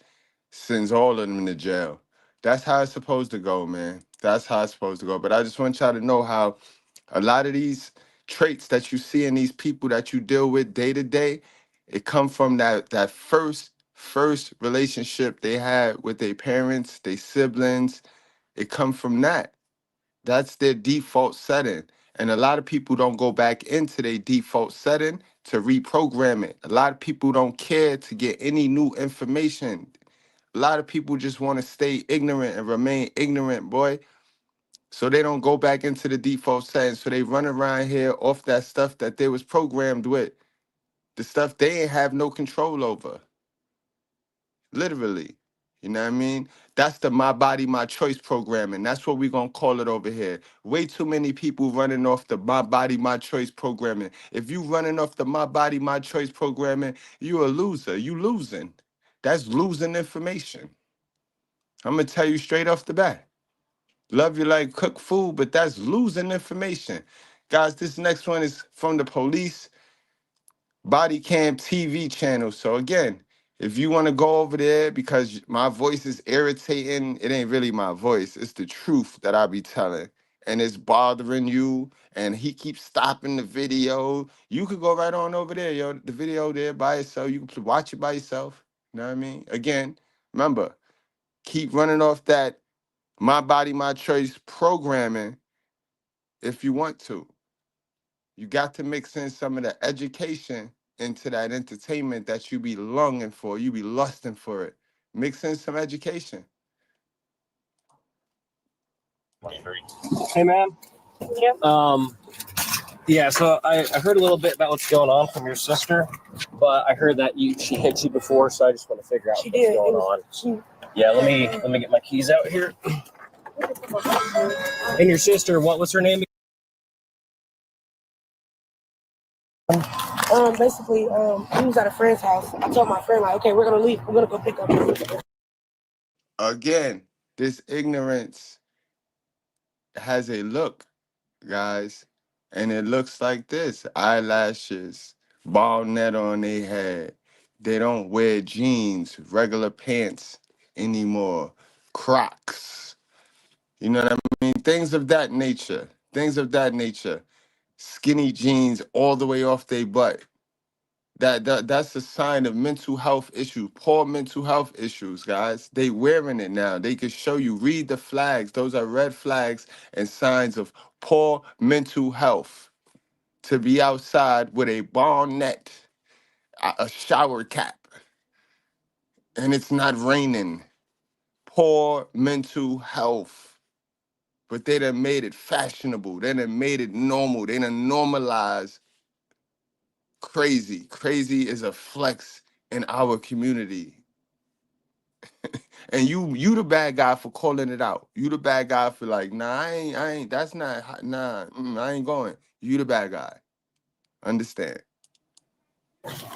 sends all of them to jail. That's how it's supposed to go, man. That's how it's supposed to go. But I just want y'all to know how a lot of these traits that you see in these people that you deal with day to day, it come from that first relationship they had with their parents, their siblings. It come from that. That's their default setting. And a lot of people don't go back into their default setting to reprogram it. A lot of people don't care to get any new information. A lot of people just want to stay ignorant and remain ignorant, boy. So they don't go back into the default setting. So they run around here off that stuff that they was programmed with. The stuff they ain't have no control over. Literally. You know what I mean? That's the My Body, My Choice programming. That's what we're going to call it over here. Way too many people running off the My Body, My Choice programming. If you running off the My Body, My Choice programming, you a loser. You losing. That's losing information. I'm going to tell you straight off the bat. Love you like cook food, but that's losing information. Guys, this next one is from the police body cam TV channel. So again, if you want to go over there because my voice is irritating, it ain't really my voice. It's the truth that I be telling. And it's bothering you. And he keeps stopping the video. You could go right on over there, yo. The video there by itself. You can watch it by yourself. You know what I mean? Again, remember, keep running off that My Body, My Choice programming if you want to. You got to mix in some of the education into that entertainment that you be longing for. You be lusting for it. Mix in some education. Hey, man. Yeah, so I heard a little bit about what's going on from your sister, but I heard that she hit you before, so I just want to figure out what's going on. Yeah, let me get my keys out here. And your sister, what's her name? Basically, we was at a friend's house. I told my friend, like, okay, we're gonna leave. We're gonna go pick up. Again, this ignorance has a look, guys, and it looks like this: eyelashes, bald net on their head. They don't wear jeans, regular pants anymore, Crocs. You know what I mean? Things of that nature. Skinny jeans all the way off their butt. That's a sign of mental health issue, poor mental health issues, guys. They wearing it now. They can show you, read the flags. Those are red flags and signs of poor mental health. To be outside with a bonnet, a shower cap, and it's not raining. Poor mental health. But they done made it fashionable. They done made it normal. They done normalized crazy. Crazy is a flex in our community. And you the bad guy for calling it out. You the bad guy for like, nah, I ain't, that's not, nah, I ain't going. You the bad guy. Understand?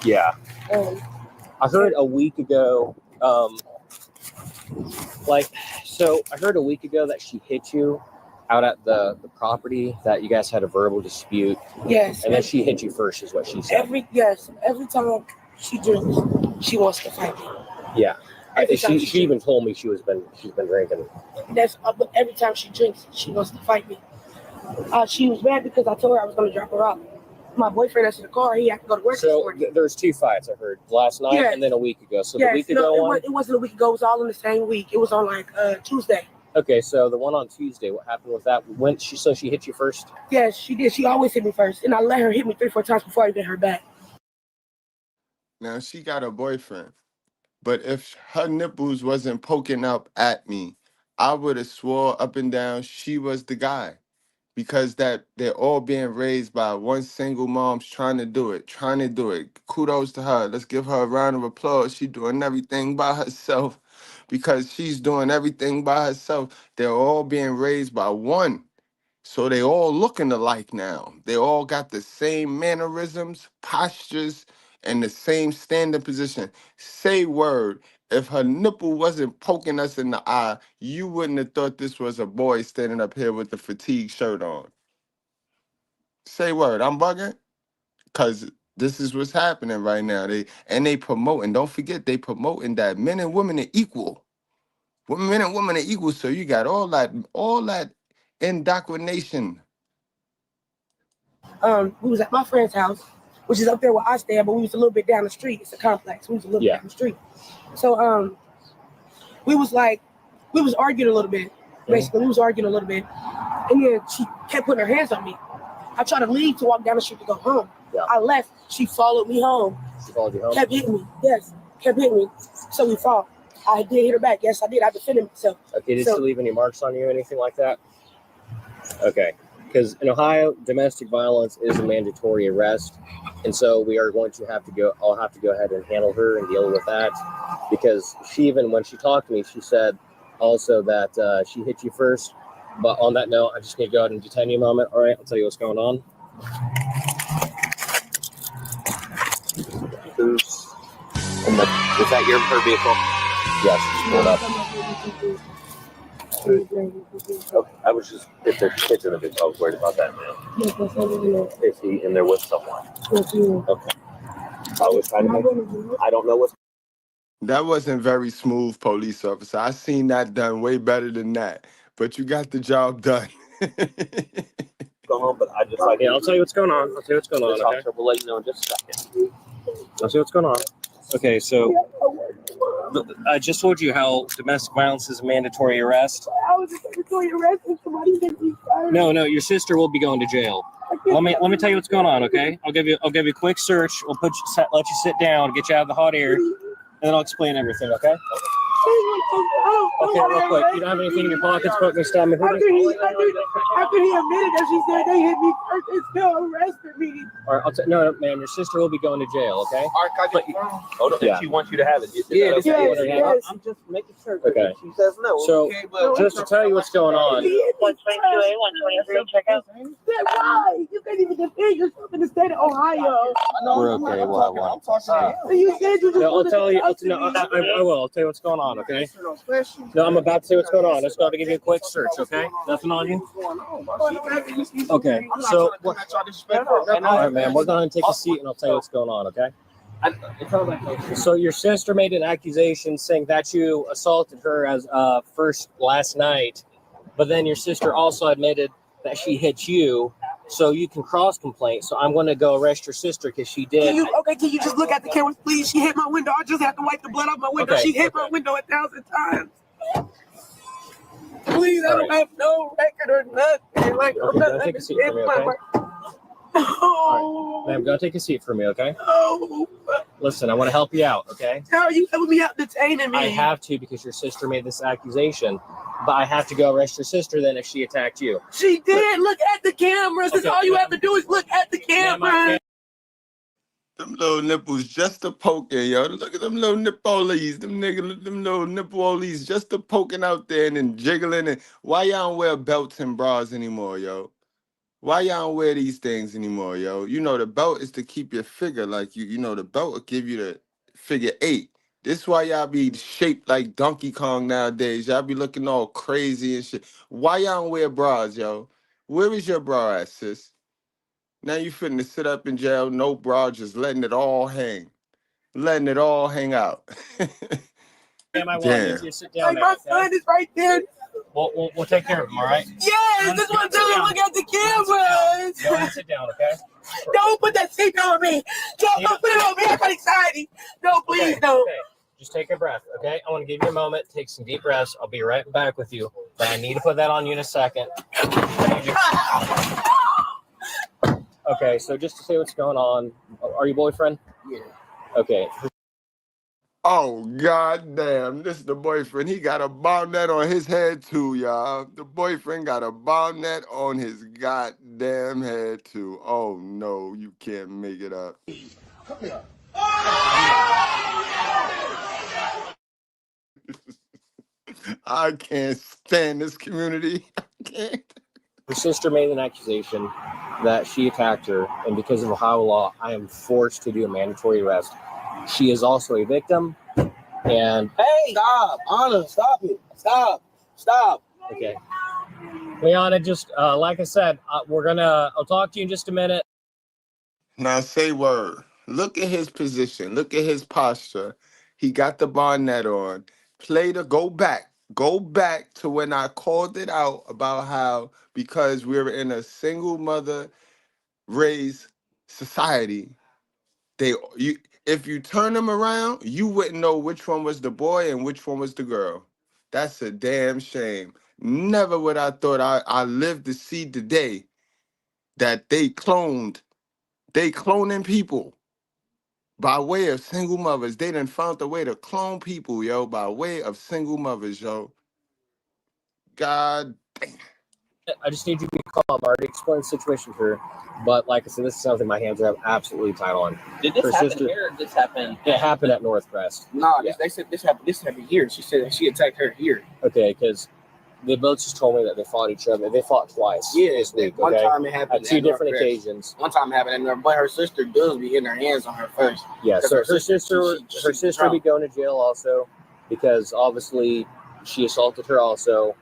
Yeah. I heard a week ago, I heard a week ago that she hit you out at the property, that you guys had a verbal dispute. Yes. And then she hit you first, is what she said. Every time she drinks, she wants to fight me. Yeah. She even told me she's been drinking. That's every time she drinks, she wants to fight me. She was mad because I told her I was going to drop her off. My boyfriend that's in the car, he had to go to work this morning. There's 2 fights I heard last night and then a week ago. So the week ago one, it wasn't a week ago. It was all in the same week. It was on like Tuesday. Okay, so the one on Tuesday, what happened with that? She hit you first? Yes, she did. She always hit me first, and I let her hit me 3-4 times before I hit her back. Now she got a boyfriend, but if her nipples wasn't poking up at me, I would have swore up and down she was the guy. Because that they're all being raised by one single mom's trying to do it. Kudos to her. Let's give her a round of applause. She's doing everything by herself. Because she's doing everything by herself. They're all being raised by one. So they all looking alike now. They all got the same mannerisms, postures, and the same standing position. Say word. If her nipple wasn't poking us in the eye, you wouldn't have thought this was a boy standing up here with the fatigue shirt on. Say word. I'm bugging? Because this is what's happening right now. They promoting. Don't forget, they promoting that men and women are equal. Men and women are equal. So you got all that indoctrination. We was at my friend's house, which is up there where I stay, but we was a little bit down the street. It's a complex. We was a little bit down the street. So we was arguing a little bit. Basically, we was arguing a little bit. And then she kept putting her hands on me. I tried to leave to walk down the street to go home. Yeah. I left. She followed me home. She followed you home? Kept hitting me. Yes, kept hitting me. So we fought. I did hit her back. Yes, I did. I defended myself. Okay, did she leave any marks on you or anything like that? Okay. Because in Ohio, domestic violence is a mandatory arrest. And so we are going to have to go, I'll have to go ahead and handle her and deal with that. Because she, even when she talked to me, she said also that she hit you first. But on that note, I just need to go ahead and detain you a moment. All right, I'll tell you what's going on. Is that her vehicle? Yes, she's pulled up. Okay. I was just, if there's kids in the vehicle, I was worried about that, man. Is he in there with someone? Okay. I was trying to make, I don't know what's. That wasn't very smooth, police officer. I seen that done way better than that. But you got the job done. Go home, but I just like. Yeah, I'll tell you what's going on. Okay? Officer will let you know in just a second. I'll see what's going on. Okay, so I just told you how domestic violence is a mandatory arrest. I was mandatory arrest and somebody hit me first. No, your sister will be going to jail. Let me tell you what's going on, okay? I'll give you a quick search. We'll let you sit down, get you out of the hot air, and then I'll explain everything, okay? Okay, real quick. You don't have anything in your pockets, poke me, stab me. After he admitted that she said they hit me first, they still arrested me. All right, no, man, your sister will be going to jail, okay? Hold on, Yeah. She wants you to have it. Yes. I'm just making sure. Okay. She says no. So, just to tell you what's going on. 122A, 123, check out. Why? You can't even defend yourself in the state of Ohio. We're okay. I'm talking to you. You said you just I'll tell you. I will. I'll tell you what's going on, okay? No, I'm about to say what's going on. I just got to give you a quick search, okay? Nothing on you? Okay. So, all right, man. We're going to take a seat and I'll tell you what's going on, okay? So your sister made an accusation saying that you assaulted her as first last night, but then your sister also admitted that she hit you So you can cross complaint. So I'm going to go arrest your sister because she did. Can you just look at the cameras, please? She hit my window. I just have to wipe the blood off my window. Okay, She hit my window 1,000 times. Please, I don't have no record or nothing. Like, Okay, go take a seat for me, okay? Oh. All right. Ma'am, go take a seat for me, okay? Oh. Listen, I want to help you out, okay? How are you helping me out detaining me? I have to because your sister made this accusation, but I have to go arrest your sister then if she attacked you. She did. Look at the cameras. That's all you have to do is look at the cameras. Them little nipples just a poking, yo. Look at them little nippolies. Them little nippolies just a poking out there and then jiggling. And why y'all don't wear belts and bras anymore, yo? Why y'all don't wear these things anymore, yo? You know, the belt is to keep your figure like you know, the belt will give you the figure 8. This is why y'all be shaped like Donkey Kong nowadays. Y'all be looking all crazy and shit. Why y'all don't wear bras, yo? Where is your bra at, sis? Now you finna sit up in jail, no bra, just letting it all hang. Letting it all hang out. Ma'am, I want you to sit down Like, my son is right there. We'll take care of him, all right? Yes, this one too. Look at the cameras. Go ahead and sit down, okay? Don't put that seat on me. Don't put it on me. I got excited. No, please, no. Okay. Just take a breath, okay? I want to give you a moment. Take some deep breaths. I'll be right back with you. But I need to put that on you in a second. Okay, so just to say what's going on. Are you boyfriend? Yeah. Okay. Oh, goddamn. This is the boyfriend. He got a bonnet on his head, too, y'all. The boyfriend got a bonnet on his goddamn head, too. Oh, no. You can't make it up. Come here. I can't stand this community. I can't. Her sister made an accusation that she attacked her, and because of Ohio law, I am forced to do a mandatory arrest. She is also a victim, and Hey, stop. Anna, stop it. Stop. okay. Leona, just like I said, I'll talk to you in just a minute. Now say word. Look at his position. Look at his posture. He got the bonnet on. Go back to when I called it out about how because we're in a single mother raised society, if you turn them around, you wouldn't know which one was the boy and which one was the girl. That's a damn shame. Never would I thought I lived to see the day that they cloning people by way of single mothers. They done found a way to clone people, yo, by way of single mothers, yo. God damn. I just need you to be calm. I already explained the situation to her, but like I said, this is something my hands are absolutely tied on. Did this happen here or did this happen? It happened at Northcrest. No, they said this happened here. She said she attacked her here. Okay, because they both just told me that they fought each other. They fought twice. Yeah, this week. one Okay? time it happened at two different Northcrest. occasions. One time it happened at but her sister does be getting her hands on her first. Yeah, so her sister she be going to jail also because obviously she assaulted her also.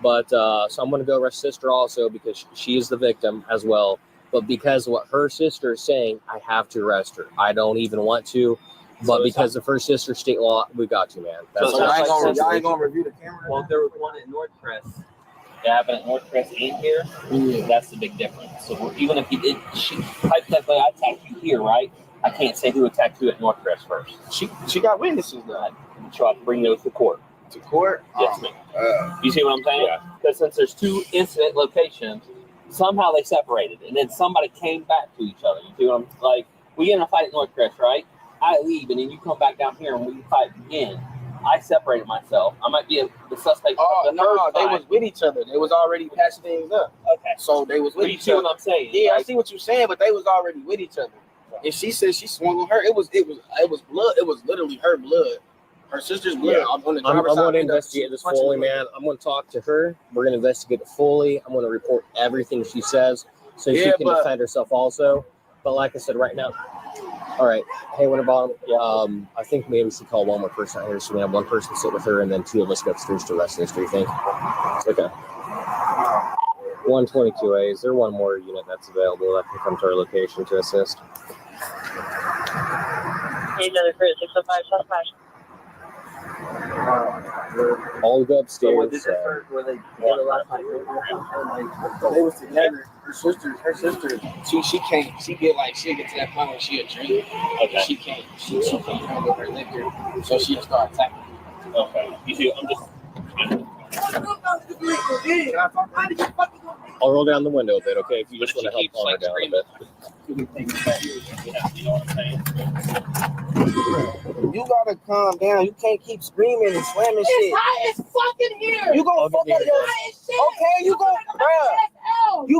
But so I'm going to go arrest sister also because she is the victim as well. But because of what her sister is saying, I have to arrest her. I don't even want to. But so because of her sister's state law, we got to, man. That's so y'all ain't gonna review the camera? Well, there was one at Northcrest. That happened at Northcrest and here. That's the big difference. So even if you did, hypothetically, I attacked you here, right? I can't say who attacked who at Northcrest first. She got witnesses though. So I have to bring those to court. To court? Yes, ma'am. You see what I'm saying? Because since there's two incident locations, somehow they separated, and then somebody came back to each other. You see what I'm like? We get in a fight at Northcrest, right? I leave, and then you come back down here, and we fight again. I separated myself. I might be the suspect. Oh, no, they was with each other. They was already patching things up. Okay. So they was with each other. You see what I'm saying? Yeah, I see what you're saying, but they was already with each other. And she said she swung on her. It was blood. It was literally her blood. Her sister's blood. Yeah. I'm going to investigate this fully, man. I'm going to talk to her. We're going to investigate it fully. I'm going to report everything she says so she can defend herself also. But like I said, right now, all right. Hey, Winterbottom, I think maybe we should call one more person out here so we have one person sit with her and then two of us go upstairs to arrest this. Do you think? Okay. 122A. Is there one more unit that's available that can come to our location to assist? Another crew, 605 suspect. I'll go upstairs. Were they together last night? They was together. Her sister, she can't. She get to that point where she a drink. Okay. She can't handle her liquor, so she start attacking. Okay. You see, I'm just. I'll roll down the window a bit, okay? If you just want to help calm her down a bit. You know what I'm saying? You gotta calm down. You can't keep screaming and slamming shit. It's hot as fucking here. You gonna fuck up your okay? You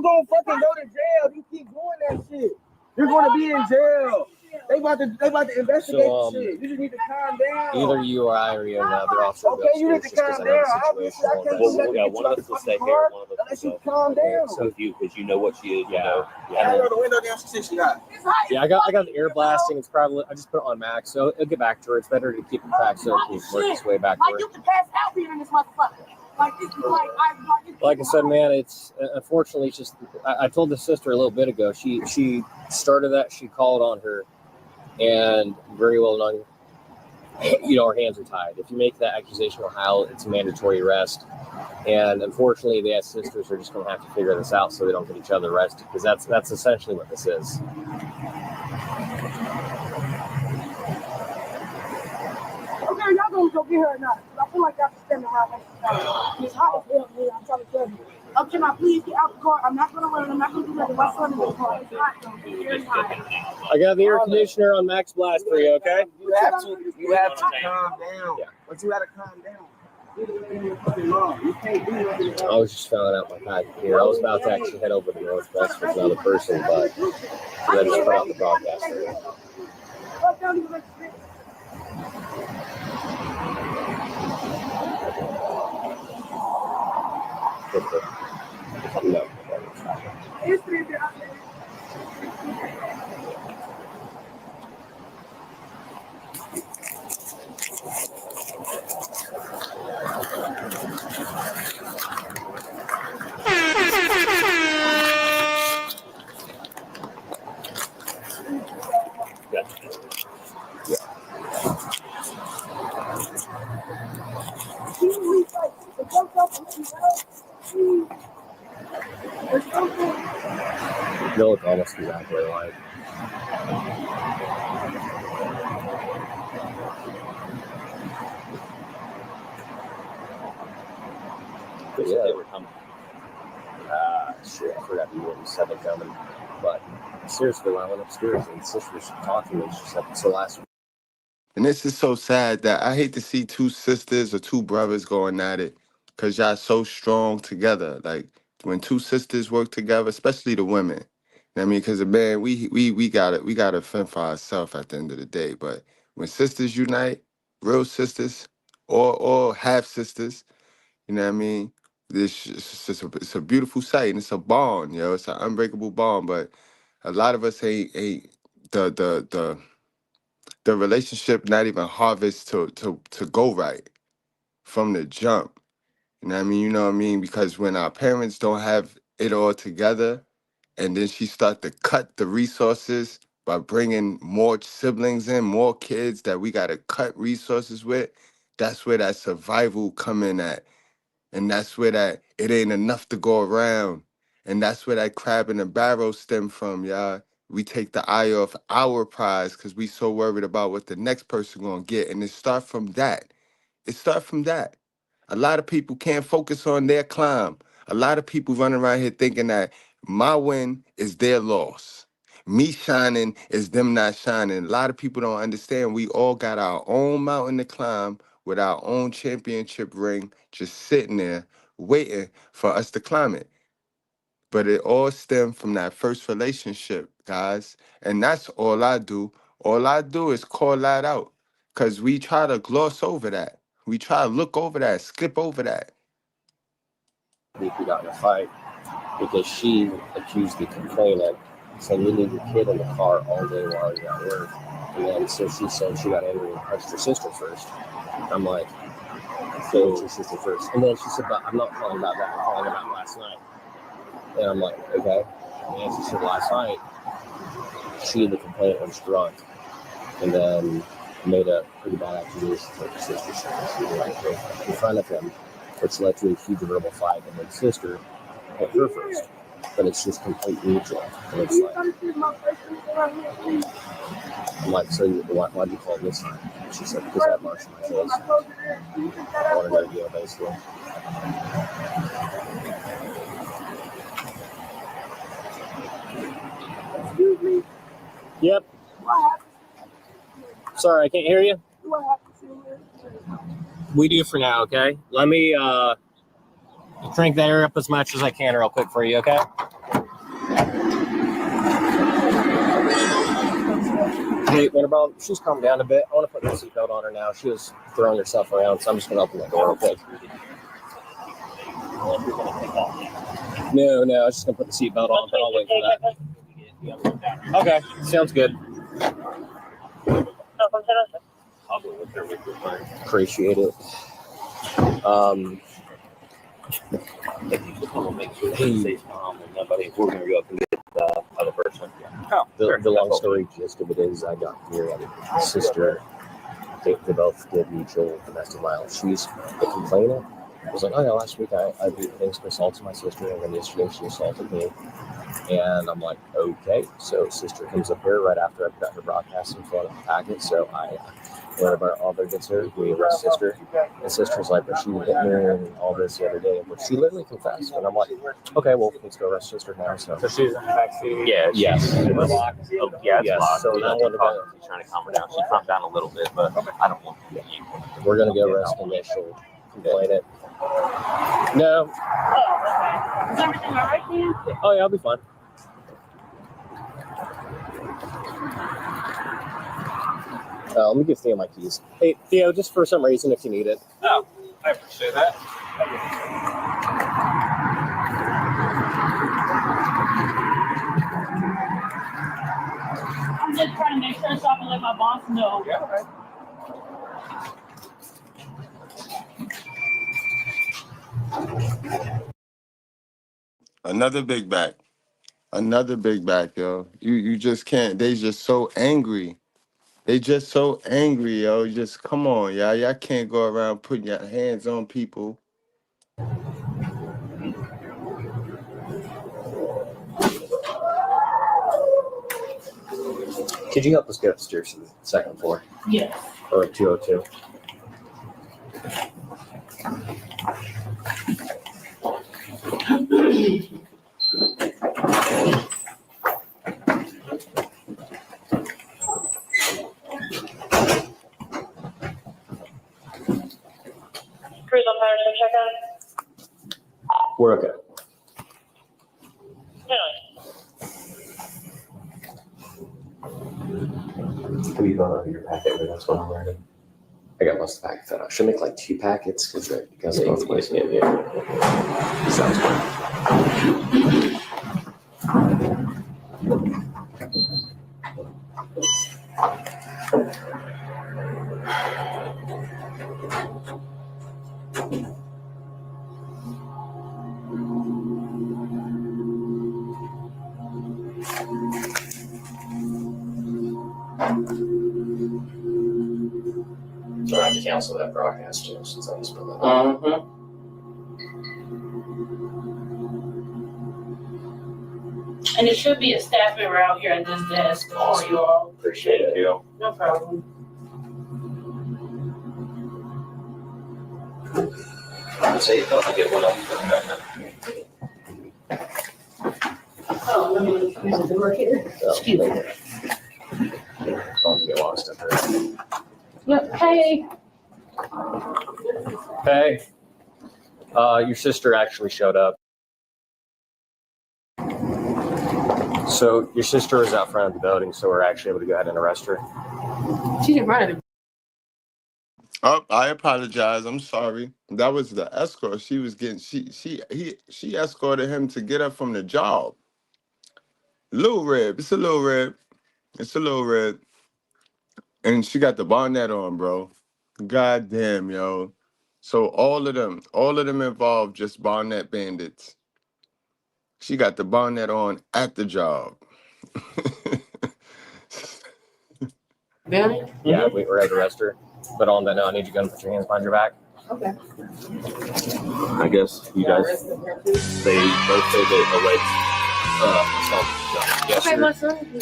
gonna fucking go to jail. You keep doing that shit. You're gonna be in jail. They about to investigate the shit. You just need to calm down. Either you or I or you and the other officer. Okay, you need to calm down. One of us will stay here. One of us unless you calm down. So you, because you know what she is. Yeah. I roll the window down. She said she got. Yeah, I got the air blasting. It's probably I just put it on max, so it'll get back to her. It's better to keep it back so it can work its way back to her. You can pass out being in this motherfucker. Like I said, man, it's unfortunately it's just. I told the sister a little bit ago. She started that. She called on her, and very well known. Our hands are tied. If you make that accusation in Ohio, it's a mandatory arrest. And unfortunately, the sisters are just going to have to figure this out so they don't get each other arrested, because that's essentially what this is. Okay, y'all gonna go get her or not? I feel like y'all should stand around next to her. It's hot as hell here. I'm trying to tell you. Okay, now please get out the car. I'm not gonna run. I'm not gonna do that. My son is in the car. It's hot though. It's very hot. I got the air conditioner on max blast for you, okay? You have to calm down. Yeah. But you gotta calm down. I was just filling out my packet here. I was about to actually head over to Northwest with another person, but I just put out the broadcast for you. No. They look almost exactly alike. But yeah, they were coming. Shit, I forgot you were 7 coming. But seriously, when I went upstairs and the sister was talking, and she said, "So last week." And this is so sad that I hate to see 2 sisters or 2 brothers going at it, because y'all so strong together. Like, when 2 sisters work together, especially the women. I mean, because the man, we gotta fend for ourselves at the end of the day. But when sisters unite, real sisters or half sisters, you know what I mean? It's a beautiful sight, and it's a bond, it's an unbreakable bond. But a lot of us ain't the relationship not even harvest to go right from the jump. You know what I mean? Because when our parents don't have it all together, and then she start to cut the resources by bringing more siblings in, more kids that we got to cut resources with, that's where that survival come in at. And that's where that it ain't enough to go around. And that's where that crab in the barrel stem from, y'all. We take the eye off our prize because we so worried about what the next person gonna get. And it start from that. It start from that. A lot of people can't focus on their climb. A lot of people running around here thinking that my win is their loss. Me shining is them not shining. A lot of people don't understand we all got our own mountain to climb with our own championship ring just sitting there waiting for us to climb it. But it all stemmed from that first relationship, guys. And that's all I do. All I do is call that out because we try to gloss over that. We try to look over that, skip over that. We got in a fight because she accused the complainant, saying you leave your kid in the car all day while you're at work. And then so she said she got angry and punched her sister first. I'm like, so your sister first. And then she said, but I'm not calling about that. I'm calling about last night. And I'm like, okay. And she said last night, she, the complainant, was drunk. And then made a pretty bad accusation to her sister in front of him, which led to a huge verbal fight, and then sister hit her first. But it's just completely neutral. And it's like, I'm like, so why'd you call this time? And she said, because I had marks on my face. I want to go to jail, basically. Excuse me. Yep. Sorry, I can't hear you. We do for now, okay? Let me crank that air up as much as I can real quick for you, okay? Hey, Winterball, she's calmed down a bit. I want to put the seatbelt on her now. She was throwing herself around, so I'm just going to open the door real quick. No, I was just going to put the seatbelt on, but I'll wait for that. Okay, sounds good. Appreciate it. Hey, we're going to go up and get the other person. The long story gist of it is I got here and my sister, they both did mutual domestic violence. She's the complainant. I was like, oh yeah, last week I basically assaulted my sister, and then yesterday she assaulted me. And I'm like, okay. So sister comes up here right after I've got her broadcasting for the packet. So whenever all there gets her, we arrest sister. And sister's like, but she hit me and all this the other day. But she literally confessed. And I'm like, okay, well, let's go arrest sister now. So she's in the backseat. Yeah, yes. Yes. So now she's trying to calm her down. She calmed down a little bit, but I don't want to. We're going to go arrest initial complainant. No. Is everything all right, Dan? Oh, yeah, I'll be fine. Let me give Theo my keys. Hey, Theo, just for some reason, if you need it. Oh, I appreciate that. I'm just trying to make sure so I can let my boss know. Yeah, right. Another big back. Another big back, yo. You just can't. They just so angry. They just so angry, yo. Just come on, y'all. Y'all can't go around putting your hands on people. Could you help us get upstairs to the second floor? Yes. Or 202? Cruise on Patterson, check out. We're okay. Have you gone over your packet? That's what I'm learning. I got most of the packets out. I should make like 2 packets because it goes both ways. Yeah. Sounds good. So I have to cancel that broadcast too, since I just put that on. And it should be a staff member out here at this desk for you all. Appreciate it. No problem. I'll say it, I'll get one of them. Oh, let me use the door here. Excuse me. Don't get lost in her. Yep. Hey. Hey. Your sister actually showed up. So your sister is out front of the building, so we're actually able to go ahead and arrest her. She didn't run it. Oh, I apologize. I'm sorry. That was the escort. She was getting she escorted him to get her from the job. Little Red. It's a little red. It's a little red. And she got the bonnet on, bro. God damn, yo. So all of them involved just bonnet bandits. She got the bonnet on at the job. Really? Yeah, we're at the arrest her. But on that note, I need you to go and put your hands behind your back. Okay. I guess you guys, they both say that alleged assault. Yes, Okay, my son.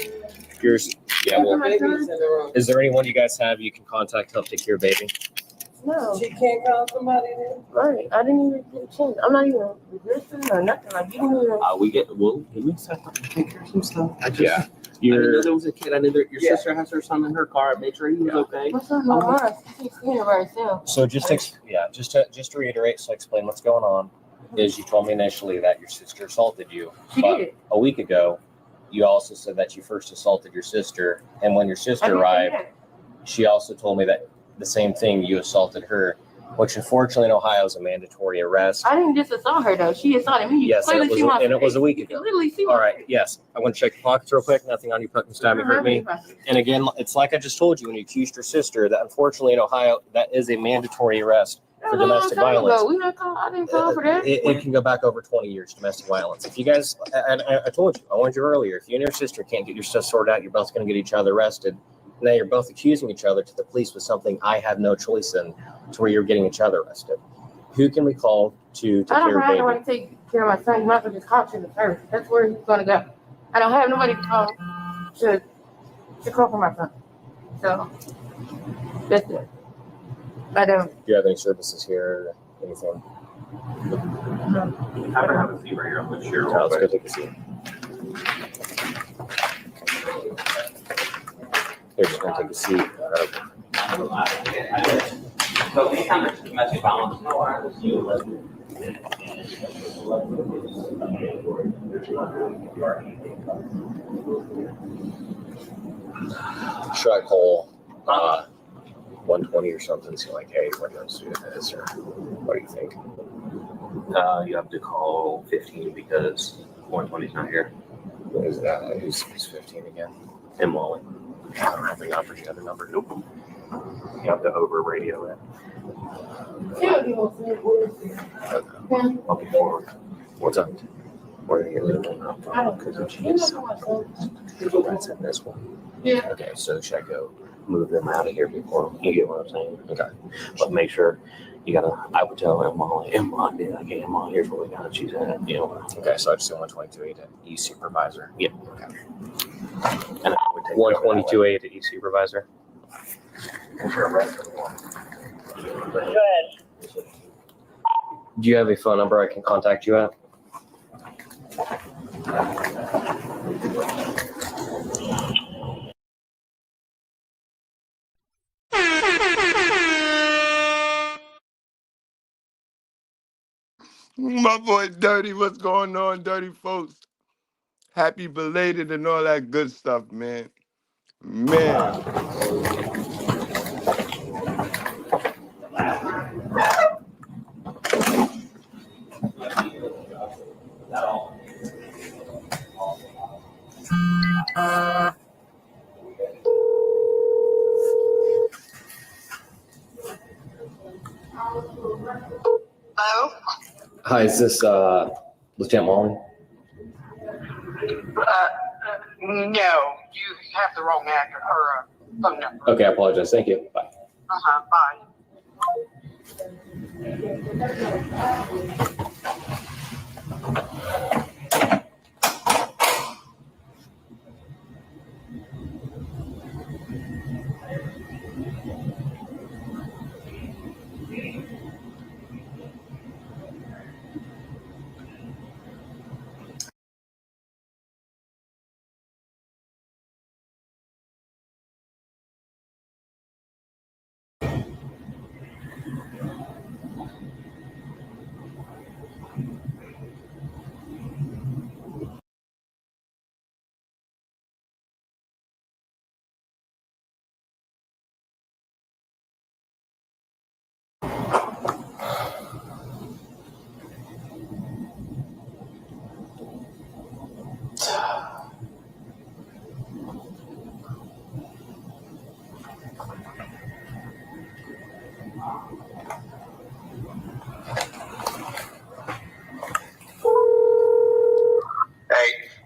yours. Yeah, well, is there anyone you guys have you can contact to help take care of baby? No. She can't call somebody then? Right. I didn't even get a chance. I'm not even resisting or nothing. Like, you didn't even. We set up to take care of some stuff. I You're, didn't know there was a kid. I knew that your sister has her son in her car. I made sure he was okay. My son no worse. He's seeing it by himself. so just to reiterate, so explain what's going on. Is you told me initially that your sister assaulted you. She but did. A week ago, you also said that you first assaulted your sister, and when your sister arrived, she also told me that the same thing, you assaulted her, which unfortunately in Ohio is a mandatory arrest. I didn't just assault her though. She assaulted me. Yes, and it was a week ago. Literally, see All right, yes. I want to check your pockets real quick. Nothing on you, fucking stab me, hurt me. And again, it's like I just told you when you accused your sister that unfortunately in Ohio, that is a mandatory arrest for domestic violence. We not call, I didn't call for that. It can go back over 20 years, domestic violence. If you guys, and I told you, I warned you earlier, if you and your sister can't get your stuff sorted out, you're both going to get each other arrested. Now you're both accusing each other to the police with something I have no choice in, to where you're getting each other arrested. Who can we call to take care of baby? I don't want to take care of my son. You might as well just call to the service. That's where he's going to go. I don't have nobody to call to call for my son. So that's it. I don't. Do you have any services here? Anything? I don't have a seat right here. I'm not sure. Let's go take a seat. They're just going to take a seat. So anytime there's domestic violence, Should I call 120 or something? See, like, hey, we're going to do this, or what do you think? you have to call 15 because 120's not here. Who's that? Who's 15 again? And Molly. I don't have the number. Do you have the number? Nope. You have to over radio it. Okay. I'll be forward. What's up? Where are you going to go? Because That's in this one. Yeah. Okay, so should I go? Move them out of here before you get what I'm saying. Okay. But make sure you gotta. I would tell Molly, Emma, okay, Emma, here's what we got. She's at, you know. Okay, so I just do 122A to E supervisor. Yep. Okay. And I would take 122A to E supervisor. Do you have a phone number I can contact you at? My boy Dirty, what's going on, Dirty folks? Happy belated and all that good stuff, man. Man. Hello? Hi, is this Lieutenant Molly? No, you have the wrong address or phone number. Okay, I apologize. Thank you. Bye. Bye.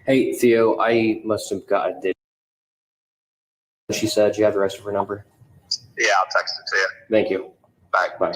Hey, Theo, I must have got a She said you have the rest of her number. Yeah, I'll text it to you. Thank you. Bye. Bye.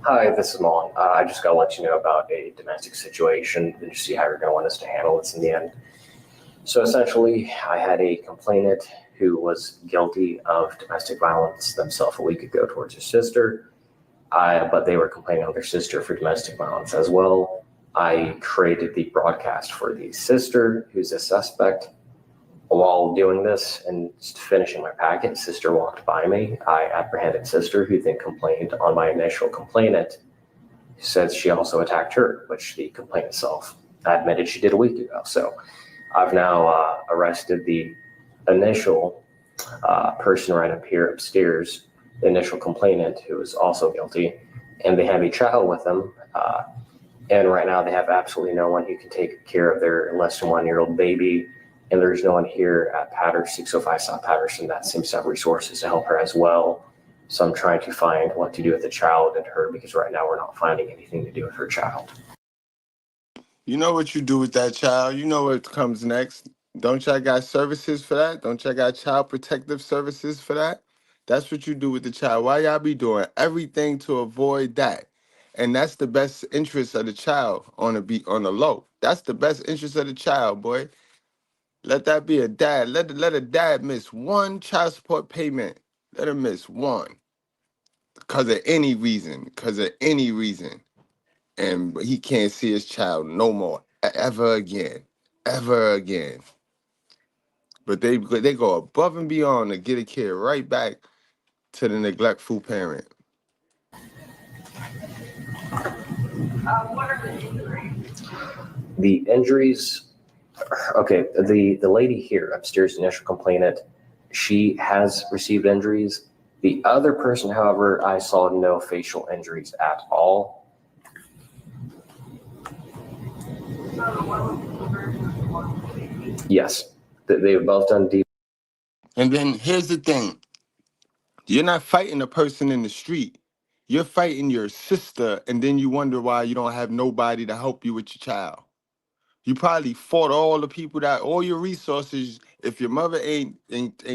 Hi, this is Mon. I just got to let you know about a domestic situation and just see how you're going to want us to handle this in the end. So essentially, I had a complainant who was guilty of domestic violence themselves a week ago towards her sister, but they were complaining on their sister for domestic violence as well. I created the broadcast for the sister, who's a suspect. While doing this and just finishing my packet, sister walked by me. I apprehended sister, who then complained on my initial complainant, who said she also attacked her, which the complaint itself admitted she did a week ago. So I've now arrested the initial person right up here upstairs, the initial complainant, who is also guilty, and they have a child with them. And right now they have absolutely no one who can take care of their less than 1-year-old baby. And there's no one here at Patterson, 605 South Patterson, that seems to have resources to help her as well. So I'm trying to find what to do with the child and her, because right now we're not finding anything to do with her child. You know what you do with that child. You know what comes next. Don't y'all got services for that? Don't y'all got child protective services for that? That's what you do with the child. Why y'all be doing everything to avoid that? And that's the best interest of the child on the low. That's the best interest of the child, boy. Let that be a dad. Let a dad miss one child support payment. Let him miss one. Because of any reason. And he can't see his child no more. Ever again. But they go above and beyond to get a kid right back to the neglectful parent. What are the injuries? The injuries, okay, the lady here upstairs, initial complainant, she has received injuries. The other person, however, I saw no facial injuries at all. Yes, they've both done deep. And then here's the thing. You're not fighting a person in the street. You're fighting your sister, and then you wonder why you don't have nobody to help you with your child. You probably fought all your resources. If your mother ain't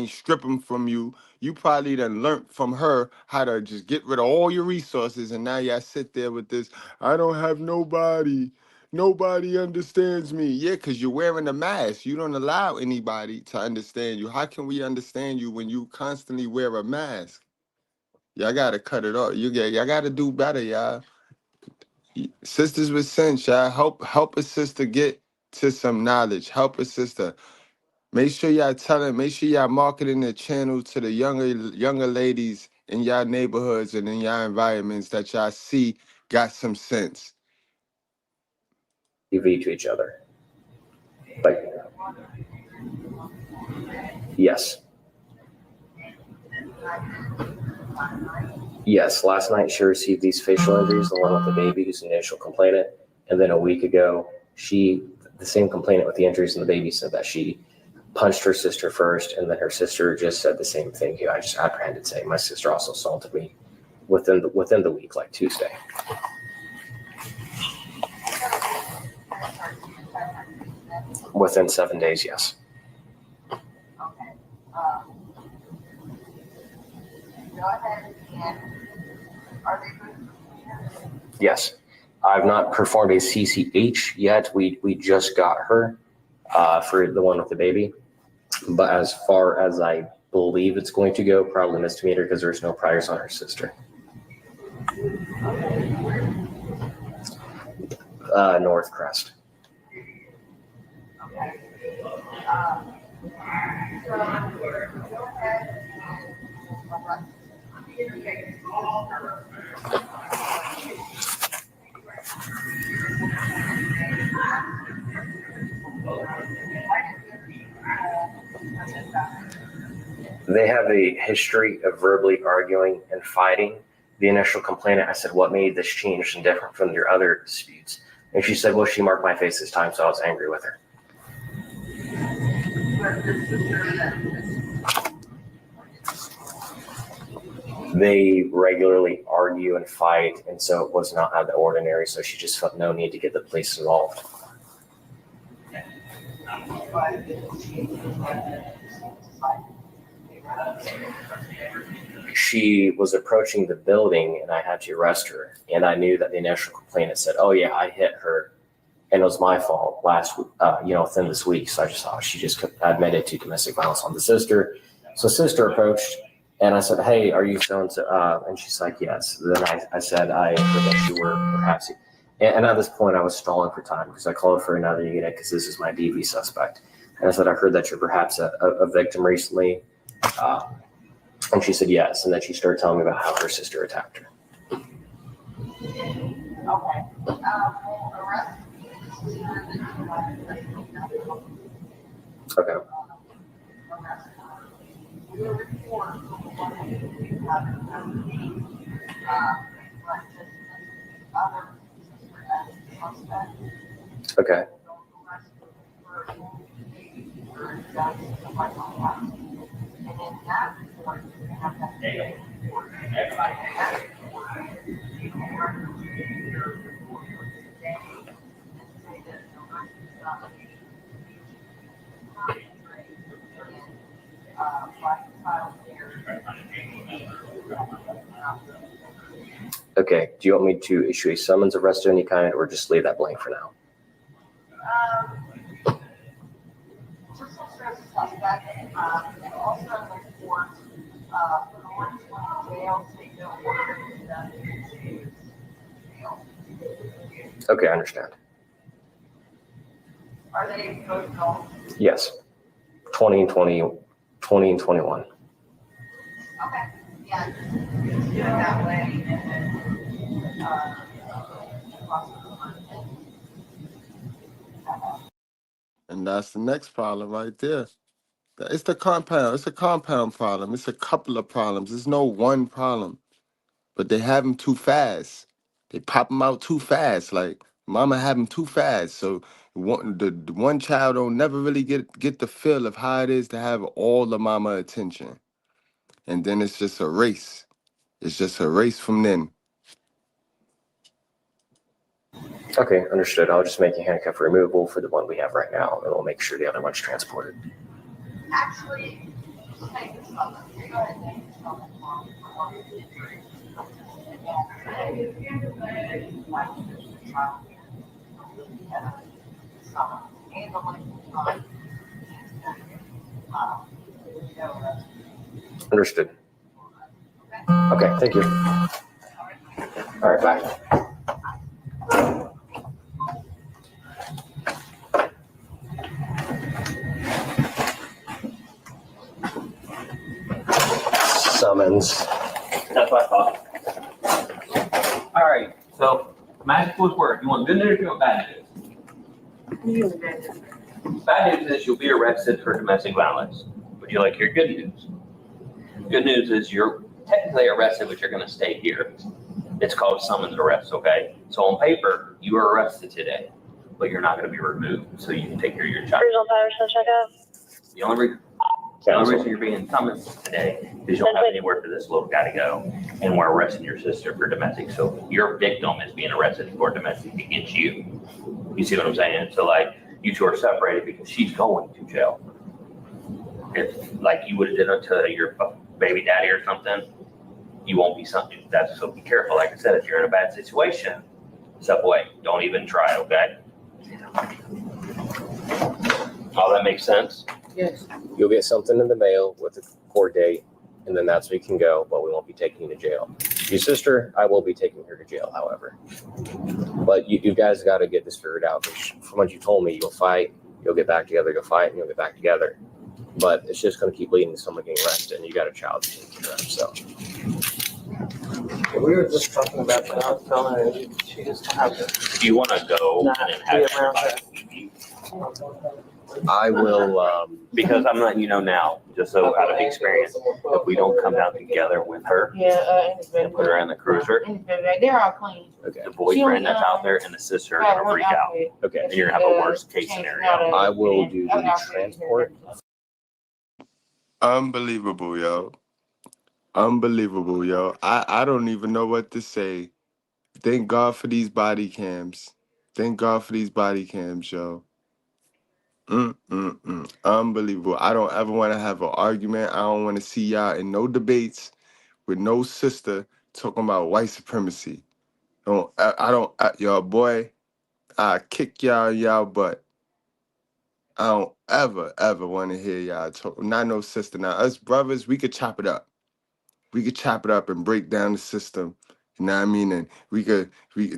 strip them from you, you probably done learned from her how to just get rid of all your resources. And now y'all sit there with this, I don't have nobody. Nobody understands me. Yeah, because you're wearing a mask. You don't allow anybody to understand you. How can we understand you when you constantly wear a mask? Y'all got to cut it off. Y'all got to do better, y'all. Sisters with sense, y'all. Help a sister get to some knowledge. Help a sister. Make sure y'all marketing the channel to the younger ladies in y'all neighborhoods and in y'all environments that y'all see got some sense. TV to each other. Like, yes. Yes, last night she received these facial injuries, the one with the baby who's an initial complainant. And then a week ago, the same complainant with the injuries in the baby, said that she punched her sister first, and then her sister just said the same thing. I just apprehended saying my sister also assaulted me within the week, like Tuesday. Within 7 days, yes. Yes. I've not performed a CCH yet. We just got her for the one with the baby. But as far as I believe it's going to go, probably misdemeanor because there's no priors on her sister. North Crest. They have a history of verbally arguing and fighting. The initial complainant, I said, what made this change and different from your other disputes? And she said, well, she marked my face this time, so I was angry with her. They regularly argue and fight, and so it was not out of the ordinary, so she just felt no need to get the police involved. She was approaching the building, and I had to arrest her, and I knew that the initial complainant said, oh yeah, I hit her, and it was my fault last week, within this week, so I just thought she just admitted to domestic violence on the sister. So sister approached, and I said, hey, are you so-and-so? And she's like, yes. Then I said, I heard that you were perhaps, and at this point I was stalling for time because I called for another unit because this is my DV suspect. And I said, I heard that you're perhaps a victim recently. And she said, yes. And then she started telling me about how her sister attacked her. Okay. Okay. Okay, do you want me to issue a summons arrest of any kind or just leave that blank for now? Okay, I understand. Are they both adults? Yes, 20 and 21. Okay, yeah, just do it that way, and then, And that's the next problem right there. It's the compound. It's a compound problem. It's a couple of problems. There's no one problem. But they have them too fast. They pop them out too fast. Like, mama have them too fast. So the one child don't never really get the feel of how it is to have all the mama attention. And then it's just a race. It's just a race from then. Okay, understood. I'll just make a handcuff removal for the one we have right now, and we'll make sure the other one's transported. actually, take this one. You're going to take this one. Understood. Okay, thank you. All right, bye. Summons. That's what I thought. All right, so magic was word. You want good news or you want bad news? Bad news is you'll be arrested for domestic violence. Would you like your good news? Good news is you're technically arrested, but you're going to stay here. It's called summons arrest, okay? So on paper, you were arrested today, but you're not going to be removed, so you can take care of your child. The only reason you're being summoned today is you don't have anywhere for this little guy to go, and we're arresting your sister for domestic. So your victim is being arrested for domestic against you. You see what I'm saying? So like you two are separated because she's going to jail. If like you would have done it to your baby daddy or something, you won't be something. That's so be careful. Like I said, if you're in a bad situation, step away. Don't even try. Okay. All that makes sense. Yes. You'll get something in the mail with a court date, and then that's where you can go, but we won't be taking you to jail. Your sister, I will be taking her to jail, however. But you guys got to get this figured out. From what you told me, you'll fight, you'll get back together, you'll fight, and you'll get back together. But it's just going to keep leading to someone getting arrested, and you got a child taking care of. So We were just talking about that. I was telling her she just have to. Do you want to go and have everybody meet you? I will, because I'm letting you know now, just so out of experience, if we don't come down together with her and put her in the cruiser, They're all clean. okay. the boyfriend that's out there and the sister are going to freak out. Okay. And you're going to have a worst case scenario. I will do the transport. Unbelievable, yo. Unbelievable, yo. I don't even know what to say. Thank God for these body cams. Thank God for these body cams, yo. Unbelievable. I don't ever want to have an argument. I don't want to see y'all in no debates with no sister talking about white supremacy. Y'all boy, I kick y'all butt. I don't ever want to hear y'all talk. Not no sister. Now, us brothers, we could chop it up. We could chop it up and break down the system. You know what I mean? And we could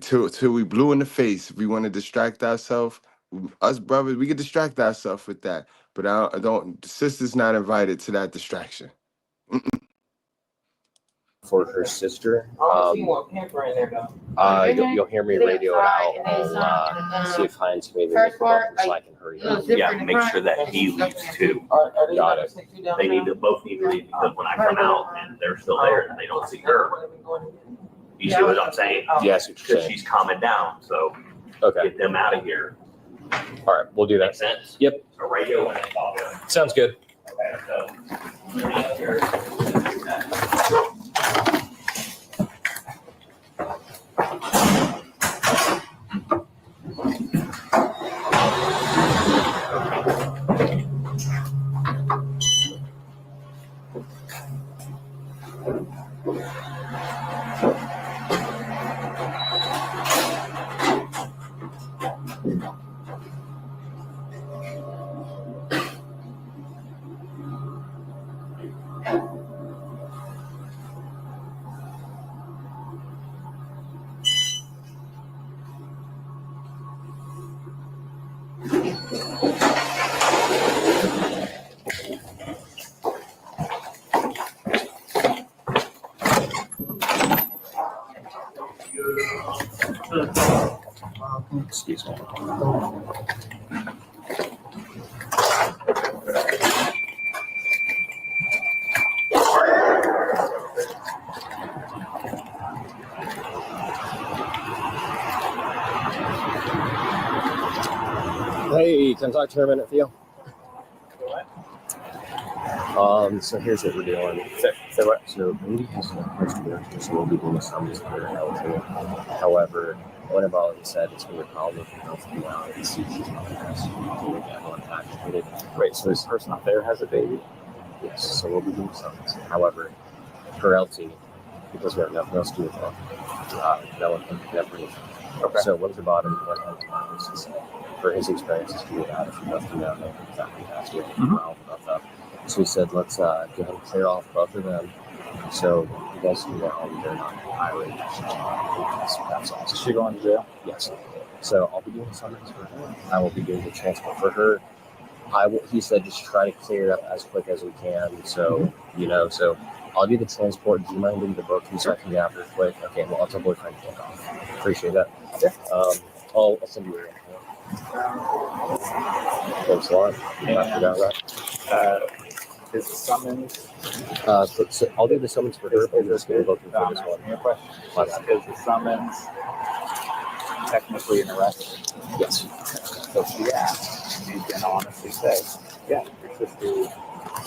till we blue in the face. If we want to distract ourselves, us brothers, we could distract ourselves with that. But I don't. The sister's not invited to that distraction. For her sister, You'll you'll hear me radio it out. I'll see if Heinz can maybe make it work so I can hurry up. Yeah, make sure that he leaves too. Got it. They both need to leave because when I come out and they're still there and they don't see her, you see what I'm saying? Yes, what you're Because saying. she's calming down, so Okay. get them out of here. All right, we'll do that. Makes sense? Yep. So radio and it's all good. Sounds good. Okay, so. Excuse me. Hey, can I talk to her a minute, Theo? So here's what we're doing. So what? So Lindy has no first direction, so we'll be doing some of her health. However, one of all he said it's going to probably be health now and see if she's not activated. Right, so this person up there has a baby? Yes, so we'll be doing some. However, her LT, because we have nothing else to do with her, no one can never leave. Okay. So what's the bottom? What else for his experiences to get out if he doesn't know exactly has to about that. So we said, let's go ahead and clear off both of them. So you guys can go home. They're not irate. That's all. Is she going to jail? Yes. So I'll be doing something for her. I will be doing the transport for her. He said just try to clear it up as quick as we can. So, so I'll do the transport. Do you mind doing the booking so I can get after it quick? Okay, well, I'll tell boyfriend to take off. Appreciate that. Yeah. I'll send you a thanks a lot. After that, right? Is the summons? So I'll do the summons for her. I'm just going to look for this one. Your question is the summons technically an arrest? Yes. So she asked, you can honestly say, yeah, your sister is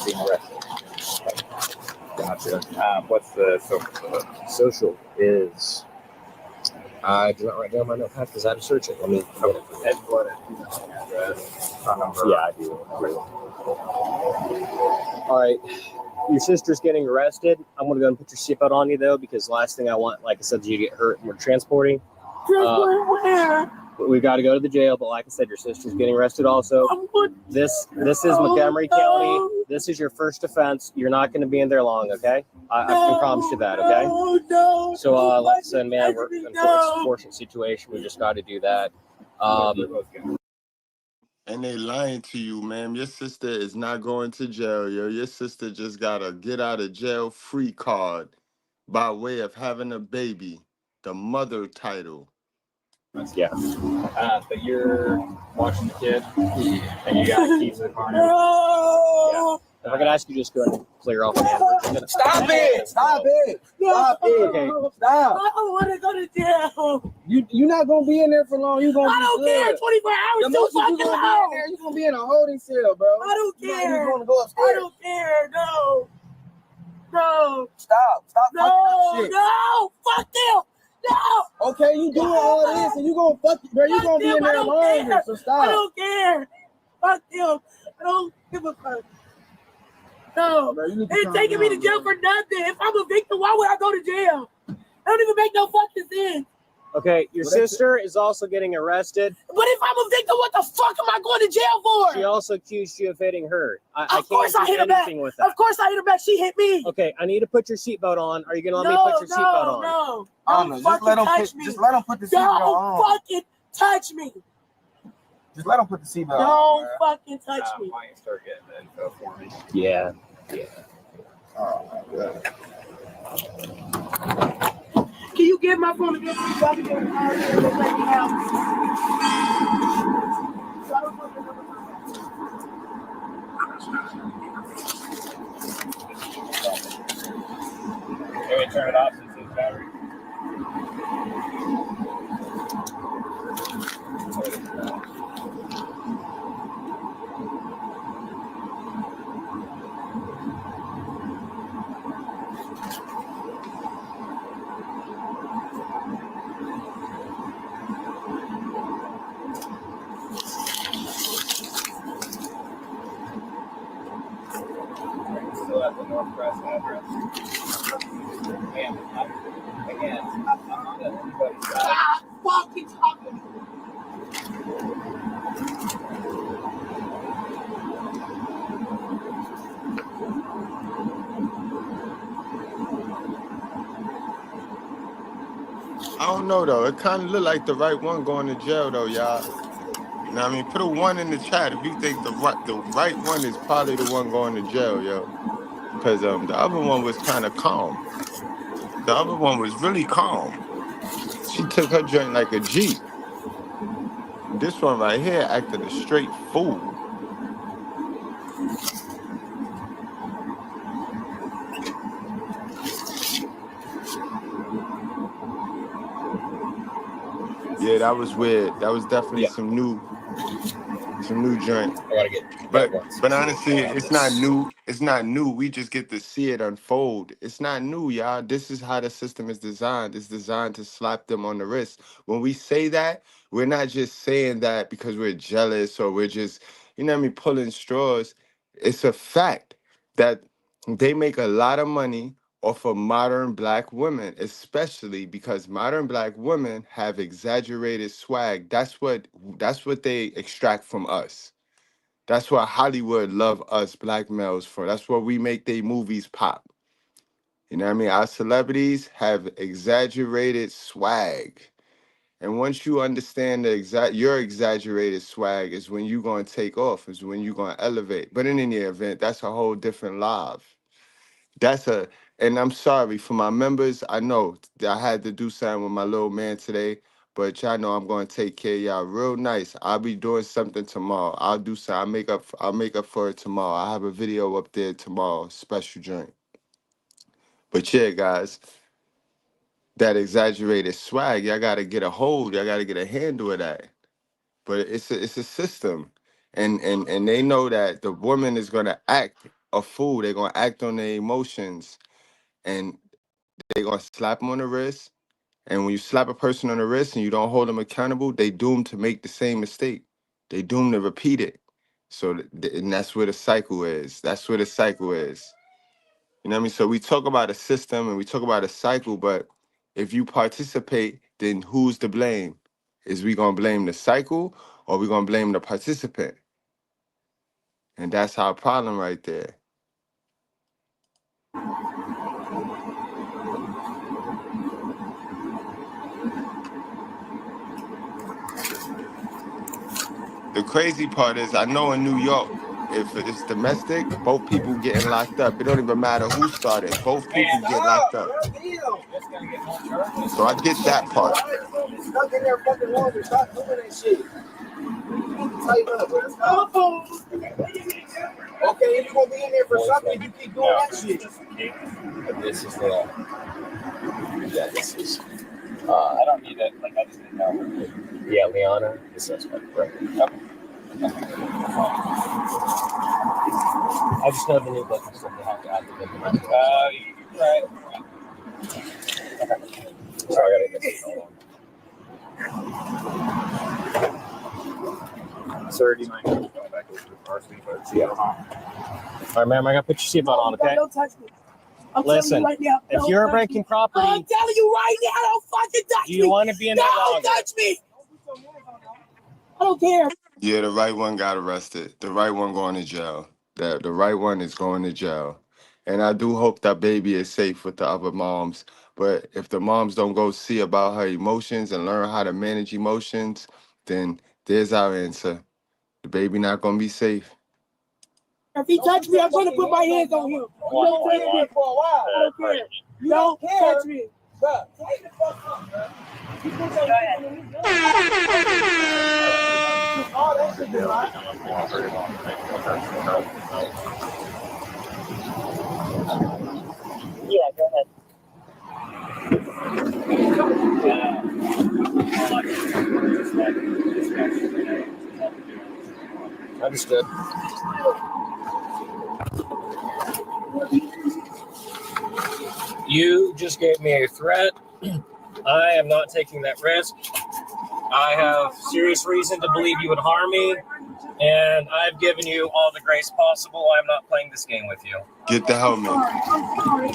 being arrested. Gotcha. What's the social? Social is. I do not write down my notepad because I had to search it. Let me. Headquarters, address, phone number. Yeah, I do. All right. Your sister's getting arrested. I'm going to go and put your seatbelt on you, though, because the last thing I want, like I said, is you to get hurt and we're transporting. Where? We've got to go to the jail, but like I said, your sister's getting arrested also. This is Montgomery County. This is your first offense. You're not going to be in there long, okay? I can promise you that, okay? No. So, like I said, man, it's a fortunate situation. We just got to do that. And they lying to you, ma'am. Your sister is not going to jail, yo. Your sister just got a get out of jail free card by way of having a baby, the mother title. Yeah. But you're watching the kid, and you got keys to the car. Yeah. If I could ask you just go ahead and clear off the hammer. Stop it! Stop it! Stop it! Okay. Stop! I don't want to go to jail. You're not gonna be in there for long. You're gonna. I don't care. 24 hours The too most fucking you gonna be in long. there, you're gonna be in a holding cell, bro. I don't care. You're gonna go upstairs. I don't care. No. No. Stop fucking up No. shit. No. Fuck them. No. Okay, you doing all this, and you gonna fuck, bro. You gonna be in there longer. So stop. I don't care. Fuck them. I don't give a fuck. No. Bro, They're taking me to jail for nothing. If I'm a victim, why would I go to jail? That don't even make no fucking sense. Okay, your sister is also getting arrested. But if I'm a victim, what the fuck am I going to jail for? She also accused you of hitting her. Of course I hit her back. With that. Of course I hit her back. She hit me. Okay, I need to put your seatbelt on. Are you gonna let me put your seatbelt on? No, Just let him put the seatbelt on. Don't fucking touch me. Just let him put the seatbelt on. Don't fucking touch me. Why you start getting the info for me? Yeah. Oh my god. Can you give my phone again, please? So I can get it out here and let me out. Can we turn it off since it's battery? Still at the Northwest address. And again, I'm not on anybody's side. Stop fucking talking. I don't know though. It kind of look like the right one going to jail though, y'all. You know what I mean? Put a 1 in the chat if you think the right one is probably the one going to jail, yo. Because the other one was kind of calm. The other one was really calm. She took her joint like a Jeep. This one right here acted a straight fool. Yeah, that was weird. That was definitely some new joint. I gotta get. But honestly, it's not new. It's not new. We just get to see it unfold. It's not new, y'all. This is how the system is designed. It's designed to slap them on the wrist. When we say that, we're not just saying that because we're jealous or we're just, you know what I mean, pulling straws. It's a fact that they make a lot of money off of modern black women, especially because modern black women have exaggerated swag. That's what they extract from us. That's what Hollywood love us black males for. That's what we make their movies pop. You know what I mean? Our celebrities have exaggerated swag. And once you understand your exaggerated swag is when you're going to take off, is when you're going to elevate. But in any event, that's a whole different live. And I'm sorry for my members. I know that I had to do something with my little man today, but y'all know I'm going to take care of y'all real nice. I'll be doing something tomorrow. I'll do something. I'll make up for it tomorrow. I have a video up there tomorrow, special joint. But yeah, guys, that exaggerated swag, y'all got to get a hold. Y'all got to get a handle of that. But it's a system. And they know that the woman is going to act a fool. They're going to act on their emotions. And they're going to slap them on the wrist. And when you slap a person on the wrist and you don't hold them accountable, they doomed to make the same mistake. They doomed to repeat it. So and that's where the cycle is. That's where the cycle is. You know what I mean? So we talk about a system and we talk about a cycle, but if you participate, then who's to blame? Is we going to blame the cycle or we going to blame the participant? And that's our problem right there. The crazy part is, I know in New York, if it's domestic, both people getting locked up. It don't even matter who started. Both people get locked up. So I get that part. Stuck in there fucking longer. Stop doing that shit. Okay, if you're gonna be in there for something, you keep doing that shit. This is the. Yeah, this is. I don't need it. Like I just didn't know. Yeah, Liana, the suspect. Right. Okay. I just know the new book and stuff. They have to add the book. Right. Okay. Sorry, I gotta get this. Hold on. Sir, do you mind going back over to the car seat? Yeah. All right, ma'am, I gotta put your seatbelt on, okay? Don't touch me. I'm Listen, telling you right now, if you're breaking property, I'm telling you right now, don't fucking touch me. Do you want to be in there longer? Don't touch me. I don't care. Yeah, the right one got arrested. The right one going to jail. The right one is going to jail. And I do hope that baby is safe with the other moms. But if the moms don't go see about her emotions and learn how to manage emotions, then there's our answer. The baby not going to be safe. If he touch me, I'm gonna put my hands on him. You don't touch me for a while. I don't care. You don't touch me. Bro, take the fuck up, bro. You put your hands on me. All that shit is right. Yeah, go ahead. Understood. You just gave me a threat. I am not taking that risk. I have serious reason to believe you would harm me, and I've given you all the grace possible. I'm not playing this game with you. Get the helmet.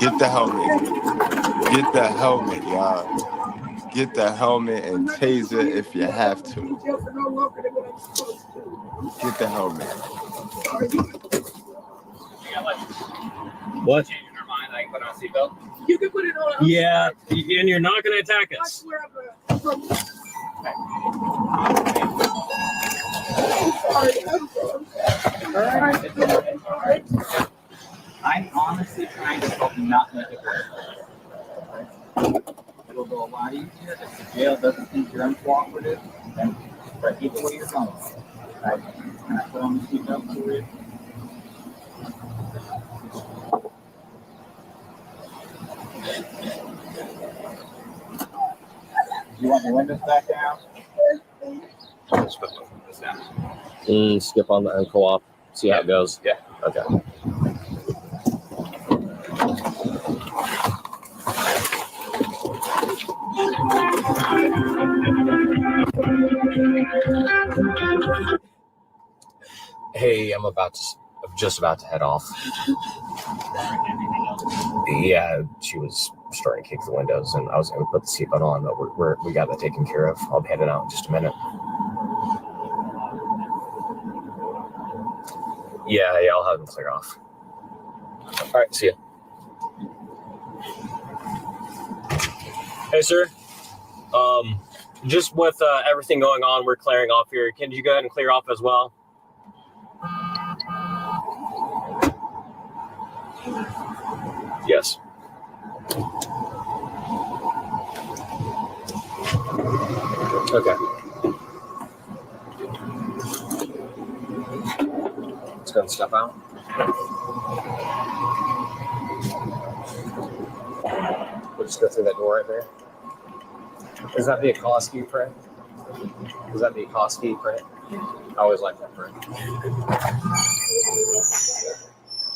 Get the helmet. Get the helmet, y'all. Get the helmet and taser if you have to. Get the helmet. What? Changing our mind, I can put on a seatbelt. You can put it on. Yeah, and you're not going to attack I us. swear I'm I'm honestly trying to help you not make it worse. It'll go a lot easier if the jail doesn't think you're uncooperative and but either way you're going. Right? Can I put on the seatbelt for you? You want the windows back down? Skip on the co-op. See how it goes. Yeah. Okay. Hey, I'm just about to head off. Yeah, she was starting to kick the windows, and I was going to put the seatbelt on, but we got that taken care of. I'll be heading out in just a minute. Yeah, I'll have them clear off. All right, see ya. Hey, sir. Just with everything going on, we're clearing off here. Can you go ahead and clear off as well? Yes. Okay. Let's go and step out. We'll just go through that door right there. Is that the Akosky print? Is that the Akosky print? I always like that print.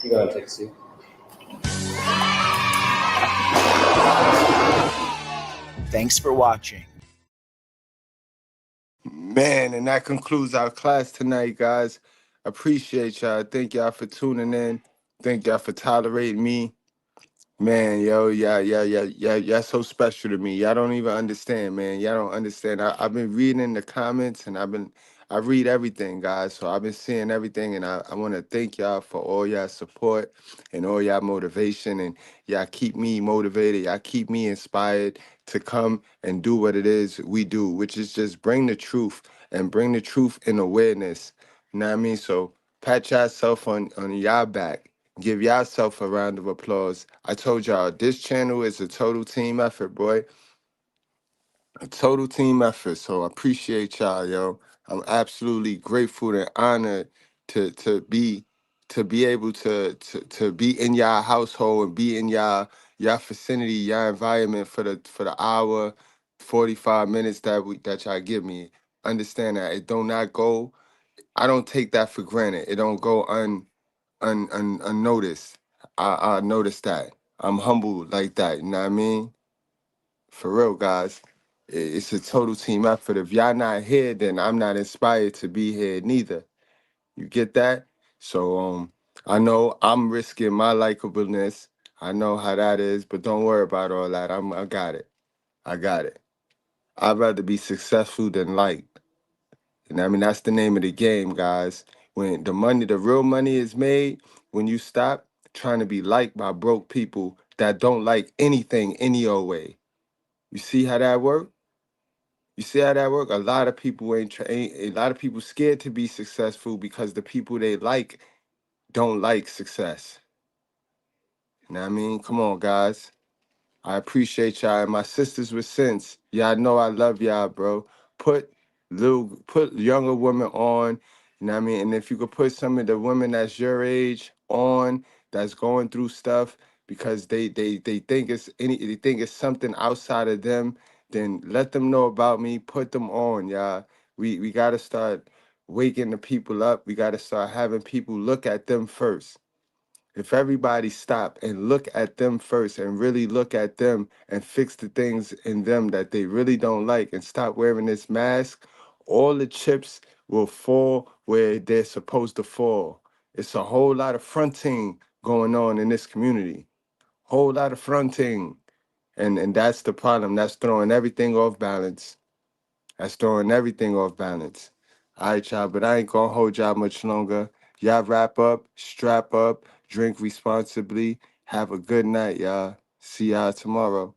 You go ahead and take a seat. Thanks for watching. Man, and that concludes our class tonight, guys. Appreciate y'all. Thank y'all for tuning in. Thank y'all for tolerating me. Man, yo, y'all so special to me. Y'all don't even understand, man. Y'all don't understand. I've been reading the comments, and I read everything, guys. So I've been seeing everything, and I want to thank y'all for all y'all support and all y'all motivation, and y'all keep me motivated. Y'all keep me inspired to come and do what it is we do, which is just bring the truth and bring the truth and awareness. You know what I mean? So pat yourself on y'all back. Give yourself a round of applause. I told y'all, this channel is a total team effort, boy. A total team effort. So I appreciate y'all, yo. I'm absolutely grateful and honored to be able to be in y'all household and be in y'all vicinity, y'all environment for the hour, 45 minutes that y'all give me. Understand that it do not go. I don't take that for granted. It don't go unnoticed. I notice that. I'm humble like that. You know what I mean? For real, guys. It's a total team effort. If y'all not here, then I'm not inspired to be here neither. You get that? So I know I'm risking my likableness. I know how that is, but don't worry about all that. I got it. I got it. I'd rather be successful than liked. And I mean that's the name of the game, guys. When the real money is made, when you stop trying to be liked by broke people that don't like anything any old way. You see how that work? You see how that work? A lot of people ain't a lot of people scared to be successful because the people they like don't like success. You know what I mean? Come on, guys. I appreciate y'all. And my sisters with sense. Y'all know I love y'all, bro. Put younger women on. You know what I mean? And if you could put some of the women that's your age on, that's going through stuff because they think they think it's something outside of them, then let them know about me. Put them on, y'all. We gotta start waking the people up. We gotta start having people look at them first. If everybody stop and look at them first and really look at them and fix the things in them that they really don't like and stop wearing this mask, all the chips will fall where they're supposed to fall. It's a whole lot of fronting going on in this community. Whole lot of fronting. And that's the problem. That's throwing everything off balance. That's throwing everything off balance. All right, y'all, but I ain't gonna hold y'all much longer. Y'all wrap up, strap up, drink responsibly. Have a good night, y'all. See y'all tomorrow.